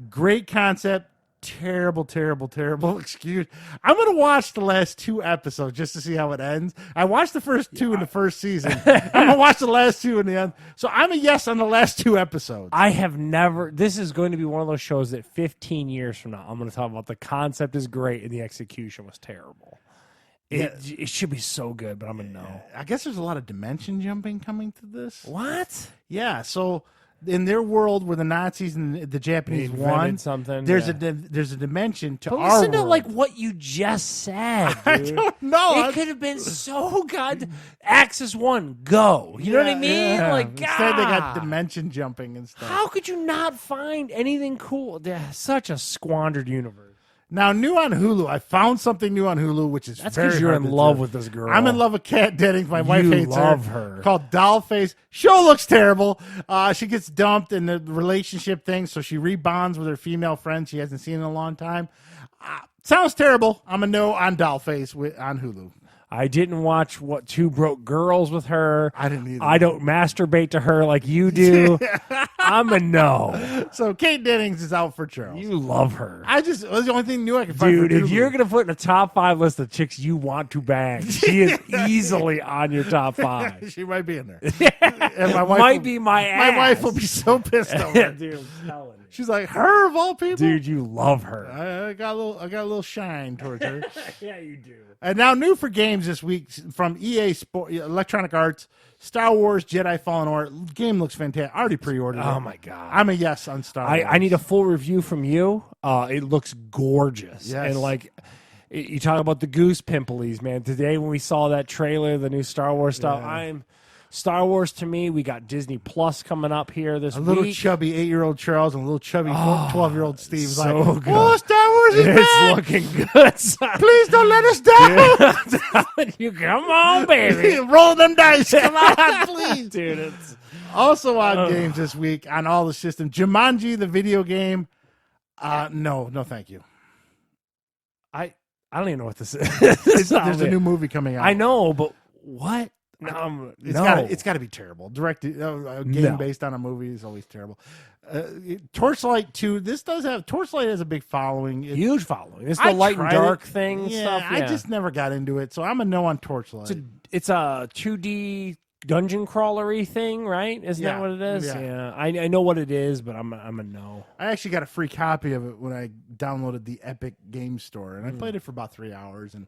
great concept. Terrible, terrible, terrible excuse. I'm going to watch the last 2 episodes just to see how it ends. I watched the first 2 in the first season. I'm going to watch the last 2 in the end. So I'm a yes on the last 2 episodes. I have never. This is going to be one of those shows that 15 years from now, I'm going to talk about the concept is great and the execution was terrible. It should be so good, but I'm a no. I guess there's a lot of dimension jumping coming to this. What? Yeah, so in their world where the Nazis and the Japanese won, something. there's yeah. there's a dimension to But our listen to world. like what you just said. I Dude. don't know. It could have been so good. Axis 1, go. You know what I mean? Yeah. Like, Instead, they got God. dimension jumping and stuff. How could you not find anything cool? Yeah, such a squandered universe. Now, new on Hulu, I found something new on Hulu, which is That's very because you're hard in to love do. with this girl. I'm in love with Kat Dennings. My wife hates love her. Called Dollface. Show looks terrible. She gets dumped in the relationship thing, so she rebonds with her female friend she hasn't seen in a long time. Sounds terrible. I'm a no on Dollface on Hulu. I didn't watch Two Broke Girls with her. I didn't either. I don't masturbate to her like you do. I'm a no. So Kate Dennings is out for Charles. You love her. It was the only thing new I could find. Dude, for if Hulu. you're going to put in a top 5 list of chicks you want to bang, she is easily on your top 5. She might be in there. And my wife Might be my ass. My wife will be so pissed over it. Dude, I'm telling you. She's like, her of all people? Dude, you love her. I got a little shine towards her. Yeah, you do. And now new for games this week from EA Electronic Arts, Star Wars Jedi Fallen Order. Game looks fantastic. I already pre-ordered it. Oh, my God. I'm a yes on Star Wars. I need a full review from you. It looks gorgeous. Yes. And like, you talk about the goose pimples, man. Today when we saw that trailer, the new Star Wars stuff, Star Wars to me, we got Disney Plus coming up here this week. A little chubby 8-year-old Charles and a little chubby 12-year-old Steve. So like, good. oh, Star Wars is It's back. looking good, son. Please don't let us down. I'm telling you, come on, baby. Roll them dice. Come on, please. Dude, it's... Also on games this week on all the systems. Jumanji, the video game. No, thank you. I don't even know what this is. There's a new movie coming out. I know, but what? No, It's got to be terrible. A game based on a movie is always terrible. Torchlight 2. Torchlight has a big following. Huge following. It's the light and dark thing stuff. Yeah. I just never got into it, so I'm a no on Torchlight. It's a 2D dungeon crawlery thing, right? Isn't that what it is? Yeah. I know what it is, but I'm a no. I actually got a free copy of it when I downloaded the Epic Game Store, and I played it for about 3 hours, and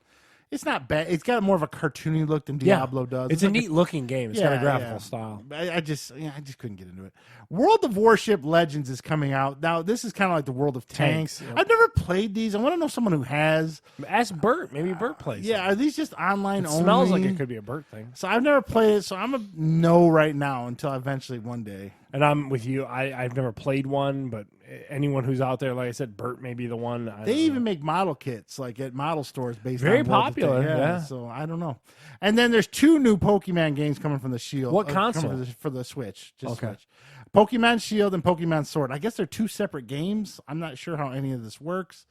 it's not bad. It's got more of a cartoony look than Diablo does. It's a neat looking game. It's got a graphical style. I just couldn't get into it. World of Warship Legends is coming out. Now, this is kind of like the World of Tanks. Yep. I've never played these. I want to know someone who has. Ask Bert. Maybe Bert plays it. Are these just online only? Smells like it could be a Bert thing. So I've never played it, so I'm a no right now until eventually one day. And I'm with you. I've never played one, but anyone who's out there, like I said, Bert may be the one. They even make model kits like at model stores based Very on World of popular, Tanks. yeah. So I don't know. And then there's 2 new Pokemon games coming from the Shield. What console? Coming for the Switch. Just Okay. Switch. Pokemon Shield and Pokemon Sword. I guess they're 2 separate games. I'm not sure how any of this works.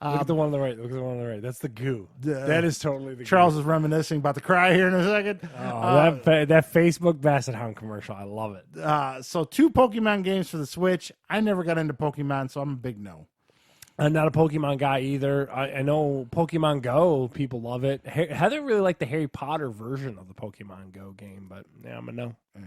Look at the one on the right. Look at the one on the right. That's the goo. That is totally the Charles goo. is reminiscing about to cry here in a second. That Facebook Basset Hound commercial. I love it. So 2 Pokemon games for the Switch. I never got into Pokemon, so I'm a big no. I'm not a Pokemon guy either. I know Pokemon Go, people love it. Heather really liked the Harry Potter version of the Pokemon Go game, but yeah, I'm a no. Yeah.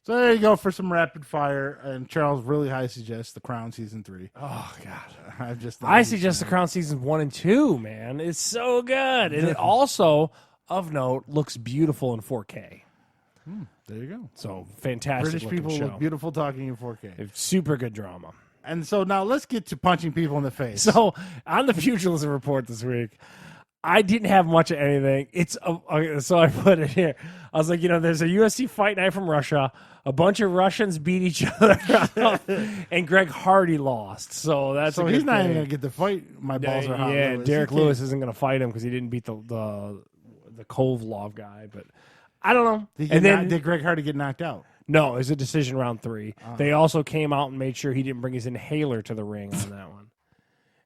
So there you go for some rapid fire. And Charles really high suggests The Crown Season 3. Oh, God. I suggest The Crown Seasons 1 and 2, man. It's so good. And it also, of note, looks beautiful in 4K. There you go. So fantastic. British people show. look beautiful talking in 4K. It's super good drama. And so now let's get to punching people in the face. So on the pugilism report this week, I didn't have much of anything. So I put it here. I was like, there's a UFC fight night from Russia. A bunch of Russians beat each other up, and Greg Hardy lost. So that's he's not even gonna get the fight. My balls are hot. Yeah, Lewis. Derek Lewis isn't gonna fight him because he didn't beat the Kovlov guy. But I don't know. Did Greg Hardy get knocked out? No, it was a decision round 3. They also came out and made sure he didn't bring his inhaler to the ring on that one.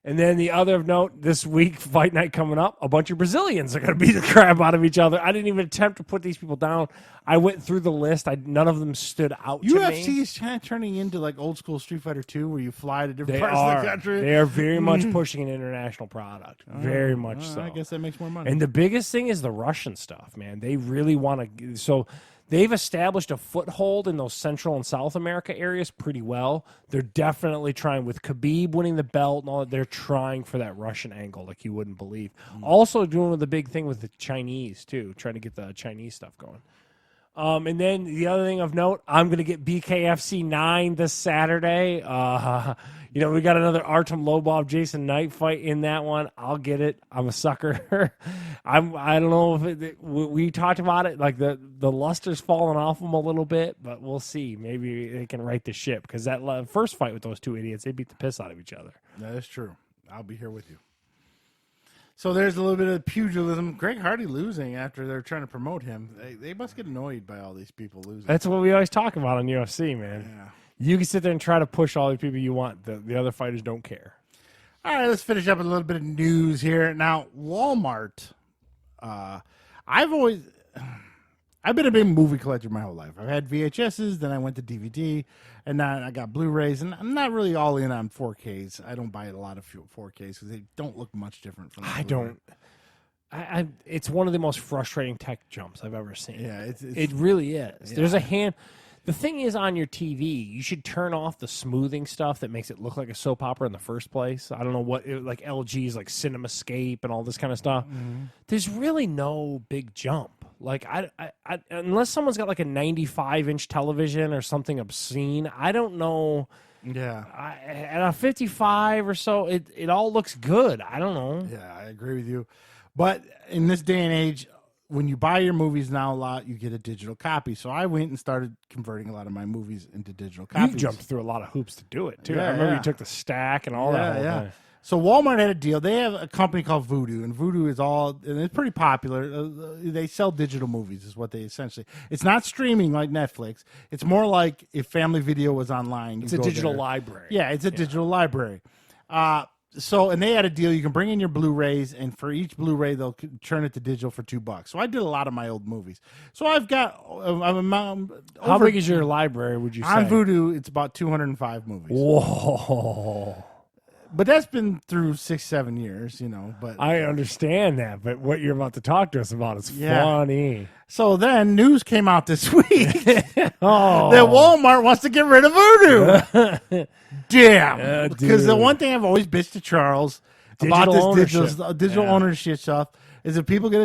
And then the other of note, this week, fight night coming up, a bunch of Brazilians are going to beat the crap out of each other. I didn't even attempt to put these people down. I went through the list. None of them stood out to me. UFC is kind of turning into like old school Street Fighter 2 where you fly to different parts of the country. They are very much pushing an international product. Very much so. I guess that makes more money. And the biggest thing is the Russian stuff, man. They really want to... So they've established a foothold in those Central and South America areas pretty well. They're definitely trying, with Khabib winning the belt and all that, they're trying for that Russian angle like you wouldn't believe. Also doing the big thing with the Chinese, too, trying to get the Chinese stuff going. And then the other thing of note, I'm going to get BKFC 9 this Saturday. We got another Artem Lobov, Jason Knight fight in that one. I'll get it. I'm a sucker. I don't know if we talked about it. Like the luster's falling off them a little bit, but we'll see. Maybe they can right the ship because that first fight with those 2 idiots, they beat the piss out of each other. That is true. I'll be here with you. So there's a little bit of pugilism. Greg Hardy losing after they're trying to promote him. They must get annoyed by all these people losing. That's what we always talk about on UFC, man. Yeah. You can sit there and try to push all the people you want. The other fighters don't care. All right, let's finish up with a little bit of news here. Now, Walmart. I've been a big movie collector my whole life. I've had VHSs, then I went to DVD, and now I got Blu-rays. And I'm not really all in on 4Ks. I don't buy a lot of 4Ks because they don't look much different from. I don't. It's one of the most frustrating tech jumps I've ever seen. Yeah, it really is. Yeah. There's a hand. The thing is, on your TV, you should turn off the smoothing stuff that makes it look like a soap opera in the first place. I don't know what, like LG's like CinemaScape and all this kind of stuff. Mm-hmm. There's really no big jump. Like I unless someone's got like a 95-inch television or something obscene, I don't know. Yeah. At a 55 or so, it all looks good. I don't know. Yeah, I agree with you. But in this day and age, when you buy your movies now a lot, you get a digital copy. So I went and started converting a lot of my movies into digital copies. You jumped through a lot of hoops to do it, too. Yeah, I remember yeah. you took the stack and all that whole thing. So Walmart had a deal. They have a company called Vudu, and Vudu is and it's pretty popular. They sell digital movies is what they essentially. It's not streaming like Netflix. It's more like if Family Video was online. It's a digital library. Yeah, it's a digital library. And they had a deal. You can bring in your Blu-rays, and for each Blu-ray, they'll turn it to digital for $2. So I did a lot of my old movies. So I've got. How big is your library? Would you say on Vudu? It's about 205 movies. Whoa. But that's been through 6-7 years, But I understand that, but what you're about to talk to us about is funny. So then news came out this week that Oh, Walmart wants to get rid of Vudu. Damn. Because the dude. one thing I've always bitched to Charles about this ownership. digital ownership stuff is that people get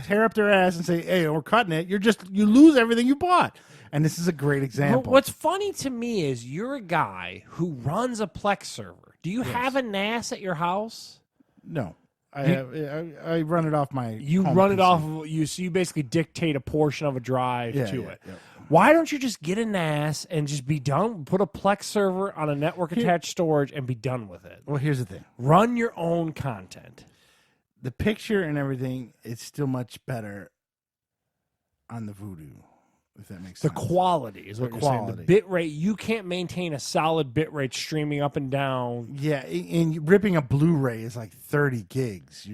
hair up their ass and say, "Hey, we're cutting it." You lose everything you bought. And this is a great example. What's funny to me is you're a guy who runs a Plex server. Do you have a NAS at your house? No. I run it off my You home run it PC. off of you, so you basically dictate a portion of a drive to it. Yeah. Why don't you just get a NAS and just be done? Put a Plex server on a network attached storage and be done with it. Well, here's the thing. Run your own content. The picture and everything is still much better on the Vudu, if that makes The sense. quality is what you're saying. The bit rate, you can't maintain a solid bit rate streaming up and down. Yeah, and ripping a Blu-ray is like 30 gigs,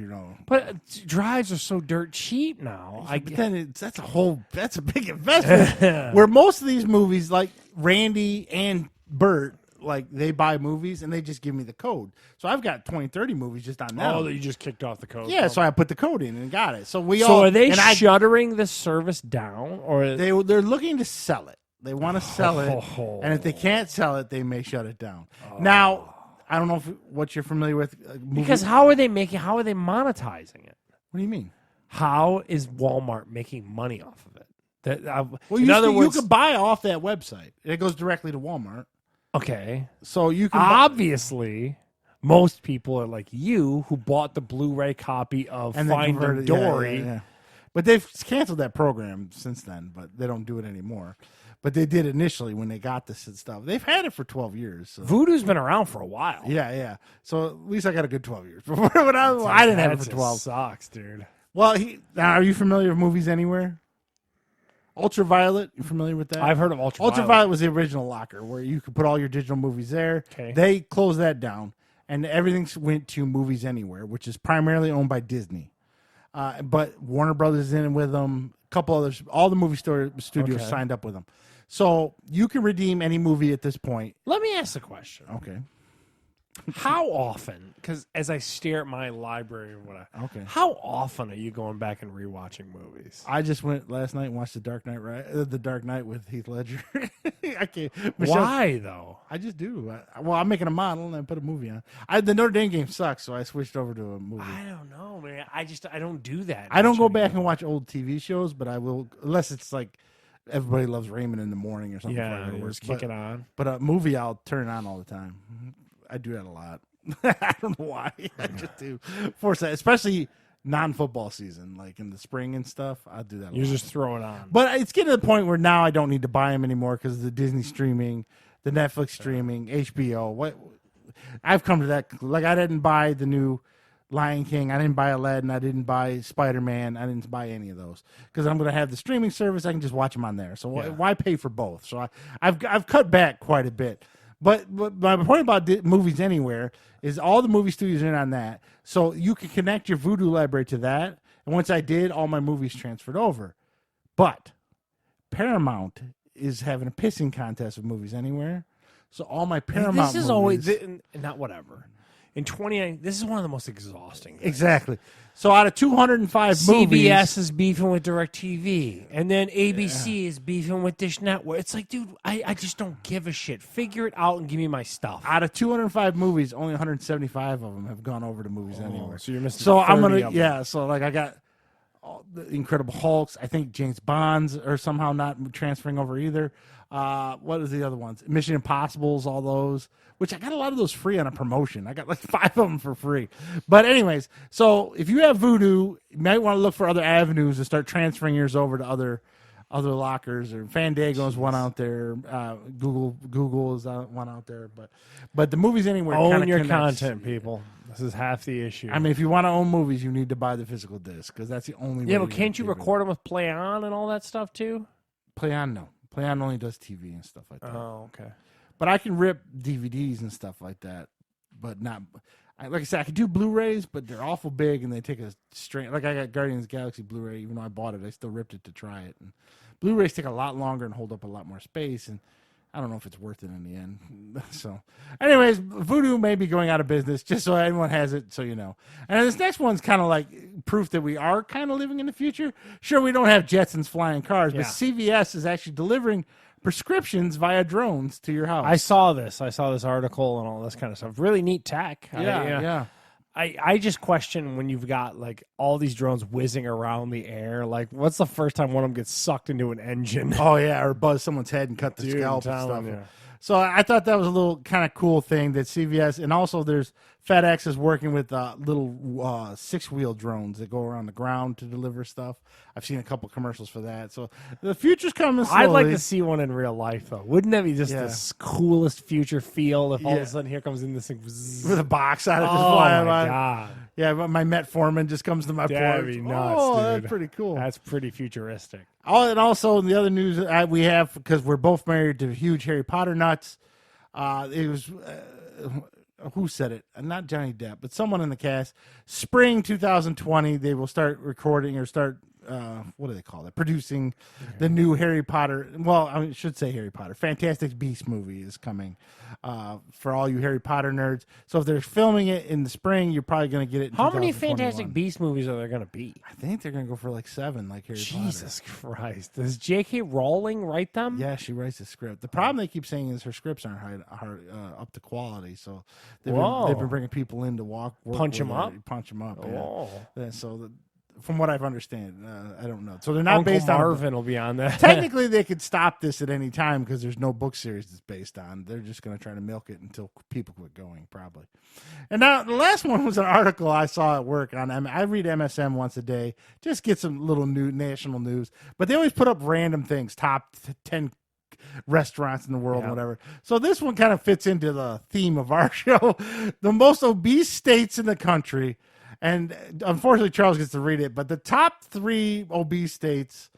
But drives are so dirt cheap now. But then that's a big investment. Where most of these movies, like Randy and Bert, like they buy movies and they just give me the code. So I've got 20, 30 movies just on that. Oh, that you just kicked off the code. Yeah, so I put the code in and got it. So are they shuttering the service down, or they're looking to sell it. They want to sell it, Oh. and if they can't sell it, they may shut it down. Now, I don't know what you're familiar with. Because how are they monetizing it? What do you mean? How is Walmart making money off of it? Well, you could buy off that website. It goes directly to Walmart. Okay. So you can Obviously, most people are like you who bought the Blu-ray copy of then Finding converted- Dory. yeah. But they've canceled that program since then, but they don't do it anymore. But they did initially when they got this and stuff. They've had it for 12 years. So. Voodoo's been around for a while. Yeah. So at least I got a good 12 years. But I didn't have it for 12. Sucks, dude. Well, now, are you familiar with Movies Anywhere? Ultraviolet, you familiar with that? I've heard of Ultraviolet. Ultraviolet was the original locker where you could put all your digital movies there. Okay. They closed that down, and everything went to Movies Anywhere, which is primarily owned by Disney. But Warner Brothers is in with them. A couple others, all the movie studios signed up with them. So you can redeem any movie at this point. Let me ask a question. Okay. How often, because as I stare at my library, how often are you going back and rewatching movies? I just went last night and watched The Dark Knight with Heath Ledger. I can't. Why, though? I just do. I'm making a model and I put a movie on. The Notre Dame game sucks, so I switched over to a movie. I don't know, man. I don't do that. I don't go back and watch old TV shows, but I will, unless it's like Everybody Loves Raymond in the morning or something. Yeah, just kick it on. But a movie, I'll turn it on all the time. I do that a lot. I don't know why. I just do. Force that, especially non-football season, like in the spring and stuff. I do that a lot. You just throw it on. But it's getting to the point where now I don't need to buy them anymore because of the Disney streaming, the Netflix streaming, HBO. I've come to that. Like I didn't buy the new Lion King. I didn't buy Aladdin. I didn't buy Spider-Man. I didn't buy any of those because I'm going to have the streaming service. I can just watch them on there. So why pay for both? So I've cut back quite a bit. But my point about movies anywhere is all the movie studios are in on that. So you can connect your Vudu library to that. And once I did, all my movies transferred over. But Paramount is having a pissing contest of movies anywhere. So all my Paramount This is movies, always not whatever. In 2019, this is one of the most exhausting things. Exactly. So out of 205 CBS movies, is beefing with DirecTV, and then ABC is beefing with Dish Network. It's like, dude, I just don't give a shit. Figure it out and give me my stuff. out of 205 movies, only 175 of them have gone over to movies anywhere. So you're missing. So I'm 30 gonna of them. So like I got all the Incredible Hulks. I think James Bonds are somehow not transferring over either. What is the other ones? Mission Impossibles, all those. Which I got a lot of those free on a promotion. I got like 5 of them for free. But anyways, so if you have Vudu, you might want to look for other avenues to start transferring yours over to other lockers. Or Fandango's one out there. Google is one out there. But the movies anywhere. Own your content, people. This is half the issue. I mean, if you want to own movies, you need to buy the physical disc because that's the only way. Yeah, but can't you record them with Play On and all that stuff too? Play On? No. Play On only does TV and stuff like that. Oh, okay. But I can rip DVDs and stuff like that. But not, like I said, I could do Blu-rays, but they're awful big and they take a strain. Like I got Guardians of the Galaxy Blu-ray, even though I bought it, I still ripped it to try it. And Blu-rays take a lot longer and hold up a lot more space. And I don't know if it's worth it in the end. So, anyways, Vudu may be going out of business just so everyone has it, so you know. And this next one's kind of like proof that we are kind of living in the future. Sure, we don't have Jetsons flying cars, but CVS is actually delivering prescriptions via drones to your house. I saw this article and all this kind of stuff. Really neat tech. Yeah. I just question when you've got like all these drones whizzing around the air. Like, what's the first time one of them gets sucked into an engine? Oh yeah, or buzz someone's head and cut the scalp and stuff. So I thought that was a little kind of cool thing that CVS, and also there's FedEx is working with little 6-wheel drones that go around the ground to deliver stuff. I've seen a couple commercials for that. So the future's coming slowly. I'd like to see one in real life, though. Wouldn't that be just the coolest future feel if all of a sudden here comes in this thing with a box out of it just oh flying my by. God. Yeah, but my Metformin just comes to my porch. That'd be nuts, oh, dude. that's pretty cool. That's pretty futuristic. Oh, and also in the other news we have, because we're both married to huge Harry Potter nuts, it was who said it? Not Johnny Depp, but someone in the cast. Spring 2020, they will start recording or start. What do they call it? Producing the new Harry Potter. Well, I should say Harry Potter. Fantastic Beasts movie is coming for all you Harry Potter nerds. So if they're filming it in the spring, you're probably going to get it in How many 2021. Fantastic Beasts movies are there going to be? I think they're going to go for like 7, like Harry Potter. Jesus Christ. Does J.K. Rowling write them? Yeah, she writes the script. The problem they keep saying is her scripts aren't up to quality. So they've been bringing people in to work punch them up. Punch them up. Oh. Yeah. So from what I've understand, I don't know. So they're not Uncle based Marvin on. will be on that. Technically, they could stop this at any time because there's no book series it's based on. They're just going to try to milk it until people quit going, probably. And now the last one was an article I saw at work on. I read MSM once a day, just get some little new national news. But they always put up random things, top 10 restaurants in the world and whatever. So this one kind of fits into the theme of our show. The most obese states in the country. And unfortunately, Charles gets to read it, but the top 3 obese states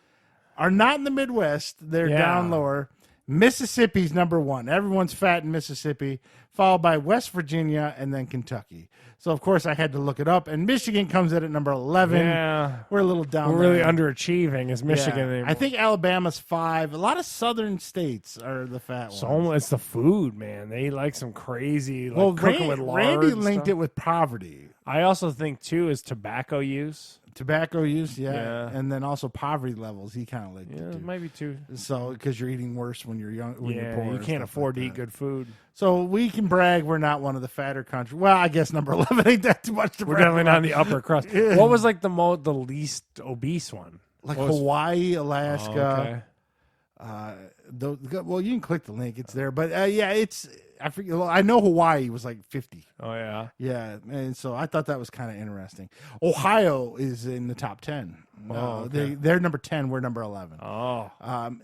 are not in the Midwest. They're down lower. Mississippi's number 1. Everyone's fat in Mississippi, followed by West Virginia and then Kentucky. So, of course, I had to look it up. And Michigan comes in at number 11. Yeah. We're a little down We're really there. underachieving as Michigan. Yeah. I think Alabama's 5. A lot of southern states are the fat ones. So it's the food, man. They like some crazy, like Well, cooking with lard. Randy and linked stuff. it with poverty. I also think, too, is tobacco use. Tobacco use, and then also poverty levels. He kind of linked it too. Maybe too. So, because you're eating worse when you're young, when you're poor, you can't afford to eat good food. So we can brag we're not one of the fatter countries. Well, I guess number 11 ain't that too much to We're brag definitely about. not in the upper crust. What was like the least obese one? Like Hawaii, Alaska. Okay. Well, you can click the link; it's there. But it's I forget. Well, I know Hawaii was like 50. Oh yeah. Yeah, and so I thought that was kind of interesting. Ohio is in the top 10. No, they're number 10. We're number 11. Oh,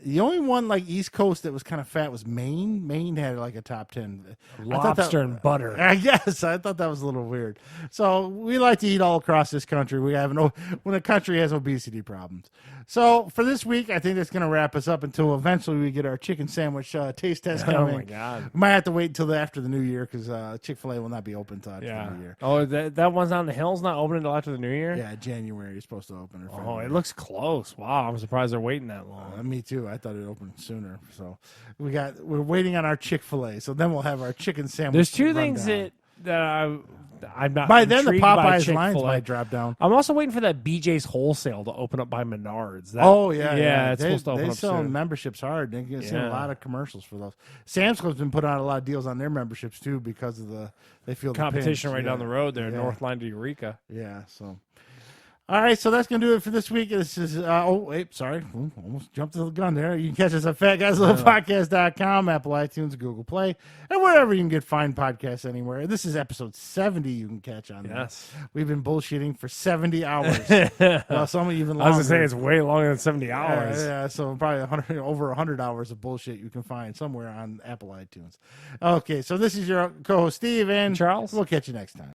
The only one like East Coast that was kind of fat was Maine. Maine had like a top 10. lobster and butter. I guess I thought that was a little weird. So we like to eat all across this country. We have when a country has obesity problems. So for this week, I think that's going to wrap us up until eventually we get our chicken sandwich taste test coming. Oh my God! We might have to wait until after the new year because Chick-fil-A will not be open until after the new year. Oh, that one's on the hill's not open until after the new year. Yeah, January is supposed to open. Oh, it looks close. Wow, I'm surprised they're waiting that long. Me too. I thought it opened sooner. So we're waiting on our Chick-fil-A. So then we'll have our chicken sandwich. There's two things that I'm not. By then the intrigued by Popeyes lines Chick-fil-A. might drop down. I'm also waiting for that BJ's Wholesale to open up by Menards. Yeah. It's supposed to open they up sell soon. memberships hard. They get seen a Yeah. lot of commercials for those. Sam's Club's been putting out a lot of deals on their memberships too because of they feel Competition the right pinch. down the road there, Yeah. North Line to Eureka. Yeah. So. All right, so that's going to do it for this week. This is, sorry. Almost jumped to the gun there. You can catch us at fatguyslivepodcast.com, Apple iTunes, Google Play, and wherever you can get fine podcasts anywhere. This is episode 70 you can catch on there. Yes. We've been bullshitting for 70 hours. Well, some even longer. I was going to say it's way longer than 70 hours. Yeah, so probably over 100 hours of bullshit you can find somewhere on Apple iTunes. Okay, so this is your co-host, Steve, and Charles. We'll catch you next time.